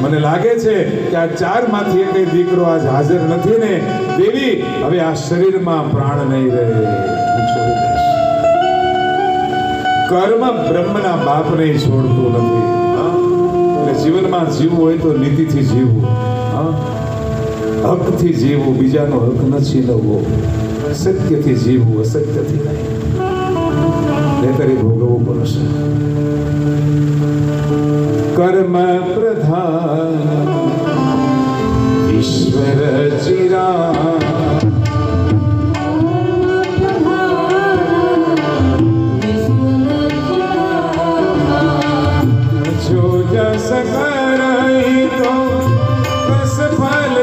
મને લાગે છે કે આ ચારમાંથી એકેય દીકરો આજ હાજર નથી ને દેવી, હવે આ શરીરમાં પ્રાણ નહીં રહે, હું છોડી દઈશ. કર્મ બ્રહ્મના બાપને છોડતું નથી. એટલે જીવનમાં જીવવું હોય તો નીતિથી જીવવું, હકથી જીવવું, બીજાનો હક ન છીનવવો, સત્યથી જીવવું, અસત્યથી નહીં. નહીંતર એ ભોગવવું પડશે. કર્મ પ્રધાન ઈશ્વર ચિરા જો જસ કરાઈ તો રસ ફલ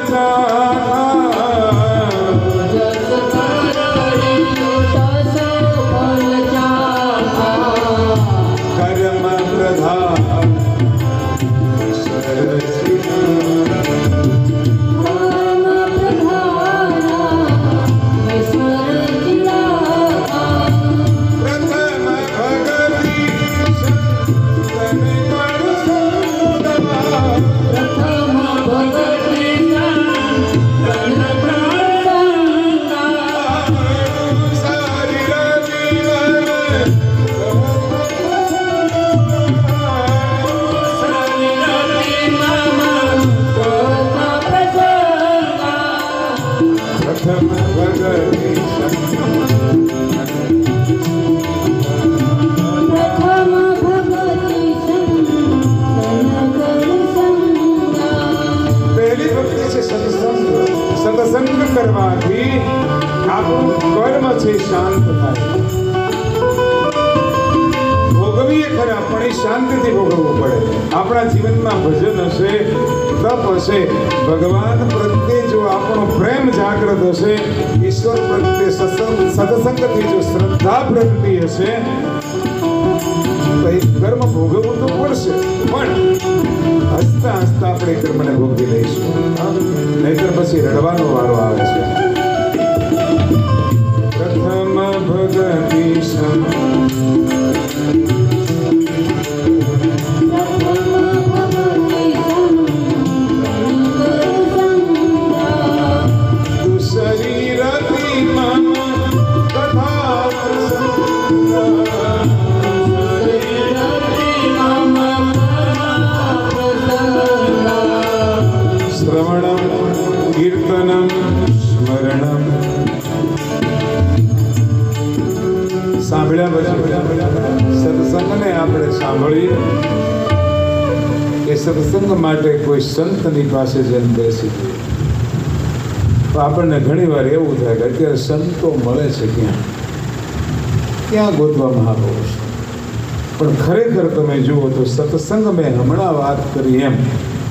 સત્સંગ કરવાથી આપણું કર્મ છે શાંત થાય. ભોગવીએ ખરા, પણ એ શાંતિથી ભોગવવું પડે. આપણા જીવનમાં ભજન હશે, તપ હશે, ભગવાન પ્રત્યે જો આપણો પ્રેમ જાગૃત હશે, ઈશ્વર પ્રત્યે સત્સંગથી જો શ્રદ્ધા પ્રગટી હશે, તો એ કર્મ ભોગવવું તો પડશે, પણ હસતા હસતા આપણે કર્મને ભોગવી લઈશું. નહીતર પછી રડવાનો વારો આવે છે. પ્રથમ ભગતિ સમ કીર્તનમ સ્મરણમ. સાંભળ્યા પછી સત્સંગને આપણે સાંભળીએ કે સત્સંગ માટે કોઈ સંતની પાસે જઈને બેસી તો આપણને ઘણી વાર એવું થાય કે અત્યારે સંતો મળે છે ક્યાં ગોતવામાં આવો છે. પણ ખરેખર તમે જુઓ તો સત્સંગ મેં હમણાં વાત કરી એમ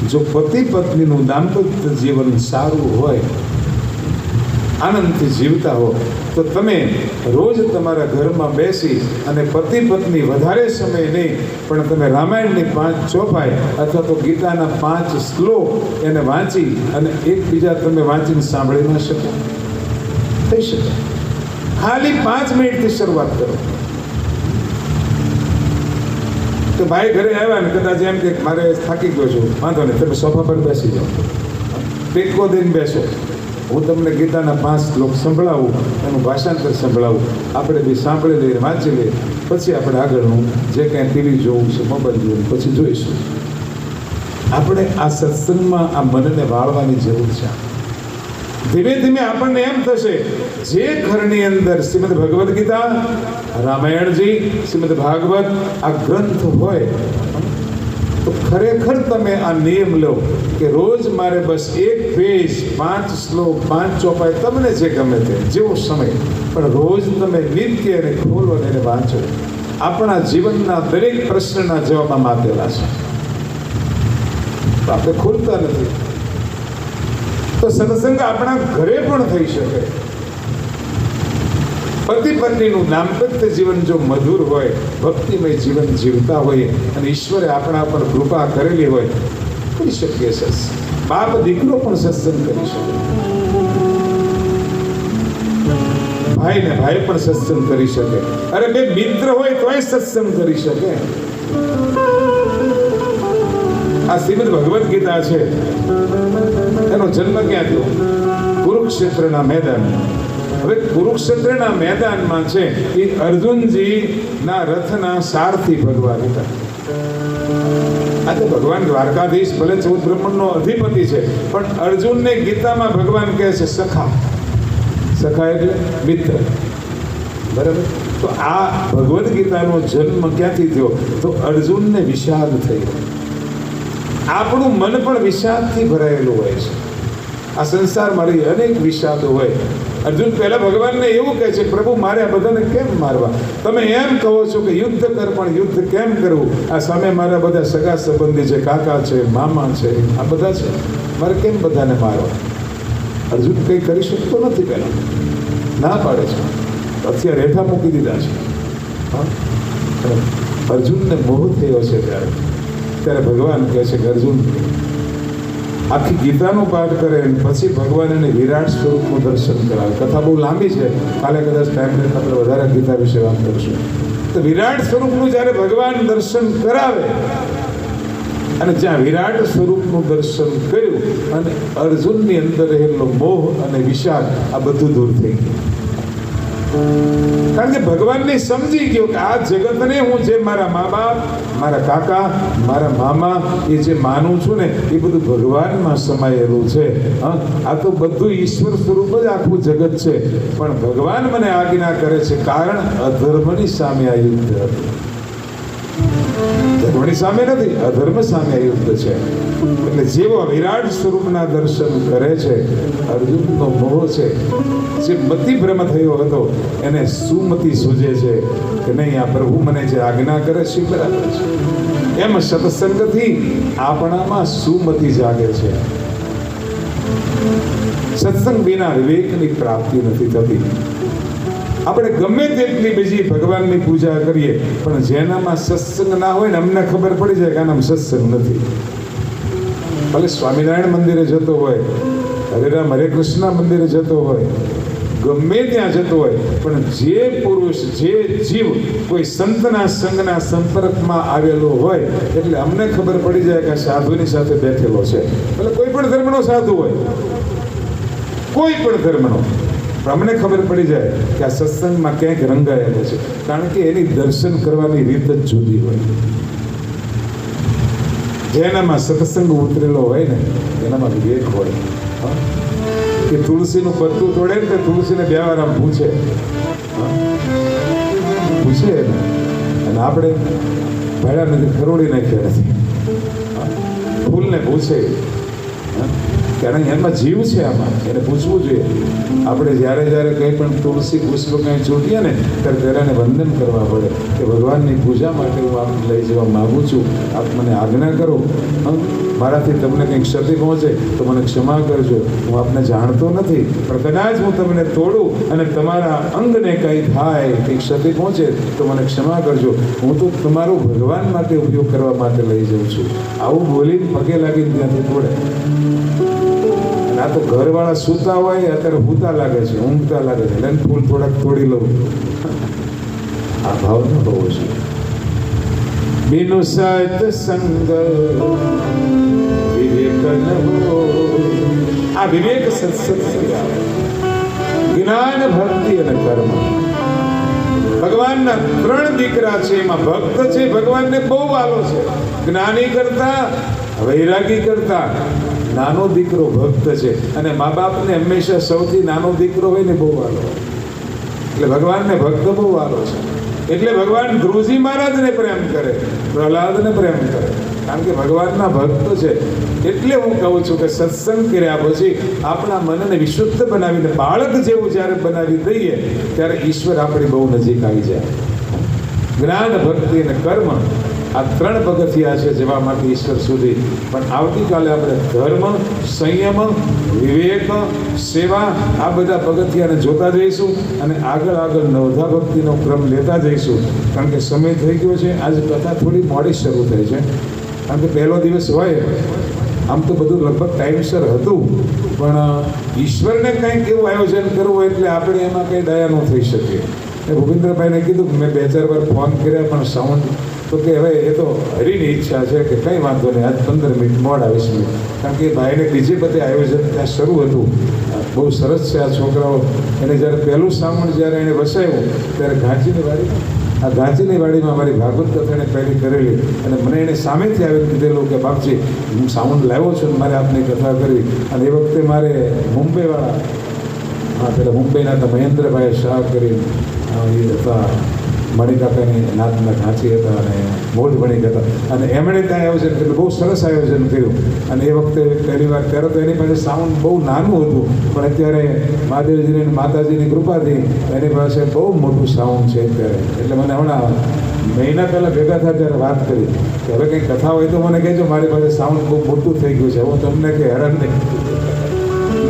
જો પતિ પત્નીનું દાંપત્ય જીવન સારું હોય, આનંદથી જીવતા હો, તો તમે રોજ તમારા ઘરમાં બેસી અને પતિ પત્ની વધારે સમય નહીં પણ તમે રામાયણની 5 ચોપાઈ અથવા તો ગીતાના 5 શ્લોક એને વાંચી અને એકબીજા તમે વાંચીને સાંભળી ન શકો? થઈ શકે. ખાલી 5 મિનિટથી શરૂઆત કરો. તો ભાઈ ઘરે આવ્યા ને કદાચ એમ કે મારે થાકી ગયો છું, વાંધો નહીં, તમે સોફા પર બેસી જાઓ, ટેકો દઈને બેસો, હું તમને ગીતાના 5 શ્લોક સંભળાવું, એનું ભાષાંતર સંભળાવું, આપણે બી સાંભળી લઈએ, વાંચી લઈએ, પછી આપણે આગળનું જે કાંઈ ટીવી જોવું છે, મોબાઈલ જોવું, પછી જોઈશું. આપણે આ સત્સંગમાં આ મનને વાળવાની જરૂર છે. ધીમે ધીમે આપણને એમ થશે, જે ઘરની અંદર શ્રીમદ ભગવદ્ ગીતા, રામાયણજી, શ્રીમદ ભાગવત આ ગ્રંથ હોય તો ખરેખર તમે આ નિયમ લો કે રોજ મારે બસ 1 પેજ, 5 શ્લોક, 5 ચોપાઈ, તમને જે ગમે તે, જેવો સમય, પણ રોજ તમે નિત્ય એને ખોલો અને એને વાંચો. આપણા જીવનના દરેક પ્રશ્નના જવાબમાં આપેલા છે, તો આપણે ખોલતા નથી. તો સત્સંગ આપણા ઘરે પણ થઈ શકે. પતિ પત્નીનું દાંપત્ય જીવન જો મધુર હોય, ભક્તિમય જીવન જીવતા હોય અને ઈશ્વરે આપણા પર કૃપા કરેલી હોય, કરી શકીએ સત્સંગ. બાપ દીકરો પણ સત્સંગ કરી શકે, ભાઈ ને ભાઈ પણ સત્સંગ કરી શકે, અરે બે મિત્ર હોય તોય સત્સંગ કરી શકે. આ શ્રીમદ ભગવદ્ ગીતા છે, એનો જન્મ ક્યાં થયો? કુરુક્ષેત્રના મેદાન. હવે કુરુક્ષેત્રના મેદાનમાં છે એ અર્જુનજીના રથના સારથી ભગવાન હતા. આજે ભગવાન દ્વારકાધીશ ભલે 14 બ્રહ્માંડનો અધિપતિ છે, પણ અર્જુનને ગીતામાં ભગવાન કહે છે સખા. સખા એટલે મિત્ર, બરાબર? તો આ ભગવદ્ ગીતાનો જન્મ ક્યાંથી થયો? તો અર્જુનને વિષાદ થયો. આપણું મન પણ વિષાદથી ભરાયેલું હોય છે. આ સંસારમાં અનેક વિષાદો હોય. અર્જુન પહેલા ભગવાનને એવું કહે છે, પ્રભુ મારે આ બધાને કેમ મારવા? તમે એમ કહો છો કે યુદ્ધ કર, પણ યુદ્ધ કેમ કરવું? આ સામે મારા બધા સગા સંબંધી છે, કાકા છે, મામા છે, આ બધા છે, મારે કેમ બધાને મારવા? અર્જુન કંઈ કરી શકતો નથી, પહેલા ના પાડે છે, હથિયાર હેઠા મૂકી દીધા છે. અર્જુનને મોહ થયો છે ત્યારે ભગવાન કહે છે કે અર્જુન આખી ગીતાનો પાઠ કરે પછી ભગવાન એને વિરાટ સ્વરૂપનું દર્શન કરાવે. કથા બહુ લાંબી છે, કાલે કદાચ ટાઈમ રહે આપણે વધારે ગીતા વિશે વાત કરીશું. તો વિરાટ સ્વરૂપનું જ્યારે ભગવાન દર્શન કરાવે અને જ્યાં વિરાટ સ્વરૂપનું દર્શન કર્યું અને અર્જુનની અંદર રહેલો મોહ અને વિષાદ આ બધું દૂર થઈ ગયું. કારણ કે ભગવાનને સમજી ગયો કે આ જગતને હું જે મારા મા બાપ, મારા કાકા, મારા મામા એ જે માનું છું ને એ બધું ભગવાનમાં સમાયેલું છે. આ તો બધું ઈશ્વર સ્વરૂપ જ આખું જગત છે, પણ ભગવાન મને આજ્ઞા કરે છે કારણ અધર્મની સામે આ યુદ્ધ હતું. ધર્મની સામે નથી, અધર્મ સામે આ યુદ્ધ છે. એટલે જેવો વિરાટ સ્વરૂપના દર્શન કરે છે, અર્જુનનો મોહ છે, જે મતિ ભ્રમ થયો હતો એને સુમતિ સૂજે છે કે નહીં, આ પ્રભુ મને જે આજ્ઞા કરે છે બરાબર છે. એમ સત્સંગથી આપણામાં સુમતિ જાગે છે. સત્સંગ વિના વિવેકની પ્રાપ્તિ નથી થતી. આપણે ગમે તેટલી બીજી ભગવાનની પૂજા કરીએ, પણ જેનામાં સત્સંગ ના હોય ને અમને ખબર પડી જાય કે આનામાં સત્સંગ નથી. ભલે સ્વામિનારાયણ મંદિરે જતો હોય, હરેરામ હરે કૃષ્ણ મંદિરે જતો હોય, ગમે ત્યાં જતો હોય, પણ જે પુરુષ, જે જીવ કોઈ સંતના સંગના સંપર્કમાં આવેલો હોય એટલે અમને ખબર પડી જાય કે સાધુની સાથે બેઠેલો છે. એટલે કોઈ પણ ધર્મનો સાધુ હોય, કોઈ પણ ધર્મનો, અમને ખબર પડી જાય કે આ સત્સંગમાં ક્યાંક રંગાયેલો છે, કારણ કે એની દર્શન કરવાની રીત જ જુદી હોય. જેનામાં સત્સંગ ઉતરેલો હોય ને એનામાં વિવેક હોય. કે તુલસીનું પત્તું તોડે ને તુલસીને 2 વાર આમ પૂછે ને, અને આપણે ભેળા નથી, ખરોડી નાખ્યા નથી. ફૂલને પૂછે કારણ એમાં જીવ છે, આમાં એને પૂછવું જોઈએ. આપણે જ્યારે કંઈ પણ તુલસી પુષ્પ કંઈ ચોટીએ ને ત્યારે પહેલાંને વંદન કરવા પડે કે ભગવાનની પૂજા માટે હું આપ લઈ જવા માગું છું, આપ મને આજ્ઞા કરો. મારાથી તમને કંઈક ક્ષતિ પહોંચે તો મને ક્ષમા કરજો. હું આપને જાણતો નથી, પણ કદાચ હું તમને તોડું અને તમારા અંગને કંઈ થાય, કંઈક ક્ષતિ પહોંચે તો મને ક્ષમા કરજો. હું તો તમારો ભગવાન માટે ઉપયોગ કરવા માટે લઈ જાઉં છું. આવું બોલીને પગે લાગીને ત્યાંથી તોડે. આ તો ઘરવાળા સૂતા હોય, અત્યારે ભૂતા લાગે છે, ઊંઘતા લાગે છે, એટલે ફૂલ થોડાક તોડી લઉં. આ ભાવ ન હોવો જોઈએ. બિનુ સત્સંગ વિવેક ન હો. આ વિવેક સત્સંગ આવે. જ્ઞાન, ભક્તિ અને કર્મ. ભગવાનના 3 દીકરા છે, એમાં ભક્ત છે, ભગવાનને બહુ વાલો છે. જ્ઞાની કરતા, વૈરાગી કરતા નાનો દીકરો ભક્ત છે. અને મા બાપને હંમેશા સૌથી નાનો દીકરો હોય ને બહુ વાલો હોય. એટલે ભગવાનને ભક્ત બહુ વાલો છે. એટલે ભગવાન ધ્રુવજી મહારાજને પ્રેમ કરે, પ્રહલાદને પ્રેમ કરે, કારણ કે ભગવાનના ભક્ત છે. એટલે હું કહું છું કે સત્સંગ કર્યા પછી આપણા મનને વિશુદ્ધ બનાવીને બાળક જેવું જ્યારે બનાવી દઈએ ત્યારે ઈશ્વર આપણી બહુ નજીક આવી જાય. જ્ઞાન, ભક્તિ અને કર્મ, આ 3 પગથિયા છે જવા માટે ઈશ્વર સુધી. પણ આવતીકાલે આપણે ધર્મ, સંયમ, વિવેક, સેવા, આ બધા પગથિયાને જોતા જઈશું અને આગળ નવધા ભક્તિનો ક્રમ લેતા જઈશું. કારણ કે સમય થઈ ગયો છે. આજે કથા થોડી મોડી શરૂ થઈ છે, કારણ કે પહેલો દિવસ હોય. આમ તો બધું લગભગ ટાઈમસર હતું, પણ ઈશ્વરને કંઈક એવું આયોજન કરવું એટલે આપણે એમાં કંઈ દયા ન થઈ શકીએ. ભૂપેન્દ્રભાઈને કીધું કે મેં 2-4 વાર ફોન કર્યા, પણ સાઉન્ડ તો કે હવે એ તો હરીની ઈચ્છા છે કે કંઈ વાંધો નહીં, આજ 15 મિનિટ મોડા 20 મિનિટ. કારણ કે ભાઈને બીજે બધે આયોજન ત્યાં શરૂ હતું. બહુ સરસ છે આ છોકરાઓ. એને જ્યારે પહેલું સાઉન્ડ જ્યારે એને વસાવ્યું ત્યારે ઘાંચીની વાડીમાં મારી ભાગવત કથાને પહેલી કરેલી. અને મને એને સામેથી આવીને કીધેલું કે બાપજી, હું સાઉન્ડ લાવ્યો છું અને મારે આપની કથા કરવી. અને એ વખતે મારે મુંબઈવાળા, પેલા મુંબઈના હતા મહેન્દ્રભાઈ શાહ કરી એ હતા, મણિકાકાની નાતના ઘાંચી હતા અને મોઢ મણિક હતા. અને એમણે ત્યાં આયોજન કર્યું, બહુ સરસ આયોજન કર્યું. અને એ વખતે પહેલી વાર ત્યારે તો એની પાસે સાઉન્ડ બહુ નાનું હતું, પણ અત્યારે મહાદેવજીની અને માતાજીની કૃપાથી એની પાસે બહુ મોટું સાઉન્ડ છે અત્યારે. એટલે મને હમણાં મહિના પહેલાં ભેગા થયા ત્યારે વાત કરી કે હવે કંઈ કથા હોય તો મને કહેજો, મારી પાસે સાઉન્ડ બહુ મોટું થઈ ગયું છે, હું તમને કંઈ હેરાન નહીં.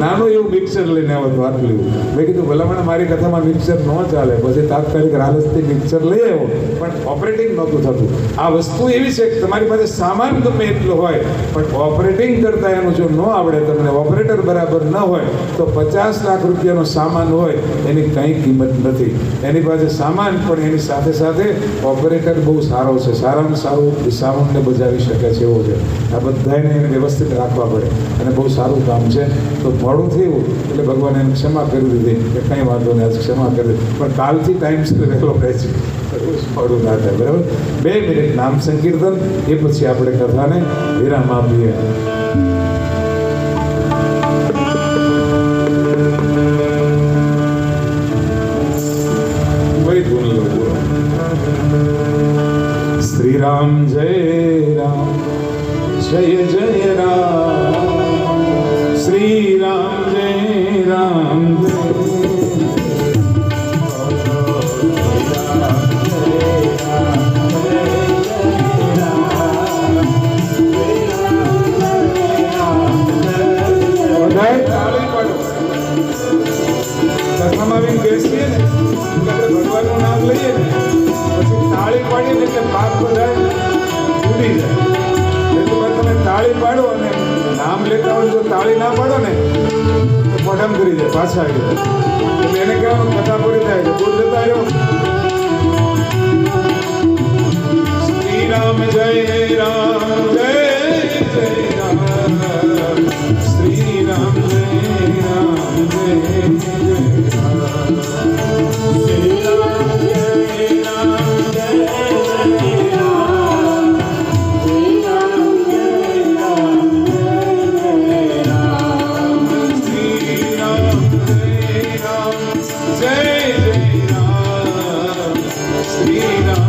નાનું એવું મિક્સર લઈને આવ્યો હતો આટલું. મેં કીધું ભલામણ મારી કથામાં મિક્સર ન ચાલે. પછી તાત્કાલિક રાલસથી મિક્સર લઈ આવ્યો, પણ ઓપરેટિંગ નહોતું થતું. આ વસ્તુ એવી છે કે તમારી પાસે સામાન ગમે એટલો હોય, પણ ઓપરેટિંગ કરતાં એનું જો ન આવડે, તમને ઓપરેટર બરાબર ન હોય તો 50 લાખ રૂપિયાનો સામાન હોય એની કંઈ કિંમત નથી. એની પાસે સામાન પણ એની સાથે સાથે ઓપરેટર બહુ સારો છે, સારામાં સારું સાઉન્ડને બજાવી શકે છે એવો છે. આ બધાને એને વ્યવસ્થિત રાખવા પડે અને બહુ સારું કામ છે. તો મોડું થયું એટલે ભગવાન એને ક્ષમા કરી દીધી કે કંઈ વાંધો નહીં, આજ ક્ષમા કરી દીધી, પણ કાલથી ટાઈમસર વહેલો રહેશે, મોડું ના થાય. બરાબર. 2 મિનિટ નામ સંકીર્તન, એ પછી આપણે કથાને વિરામ આપીએ. શ્રી રામ જય રામ, જય જય રામ, શ્રી રામ જય રામ, બેસીએ ને આપણે ભગવાનનું નામ લઈએ ને પછી તાળી પાડીએ ને એટલે પાપ બધા ભૂલી જાય. એટલે તમે તાળી પાડો અને નામ લેતા હોય, જો તાળી ના પાડો ને તો મોઢામ કરી જાય, પાછા આવી જાય. એટલે એને કહેવાનું કથા પૂરી થાય છે, દૂર જતા આવ્યો. શ્રી રામ જય રામ, જય જય રામ, શ્રી રામ જય રામ, જય જય રામ, શ્રી રામ જય રામ, જય જય રામ, શ્રી રામ જય રામ, જય જય રામ, શ્રી રામ જય રામ, જય જય રામ, શ્રી રામ જય રામ, જય જય રામ.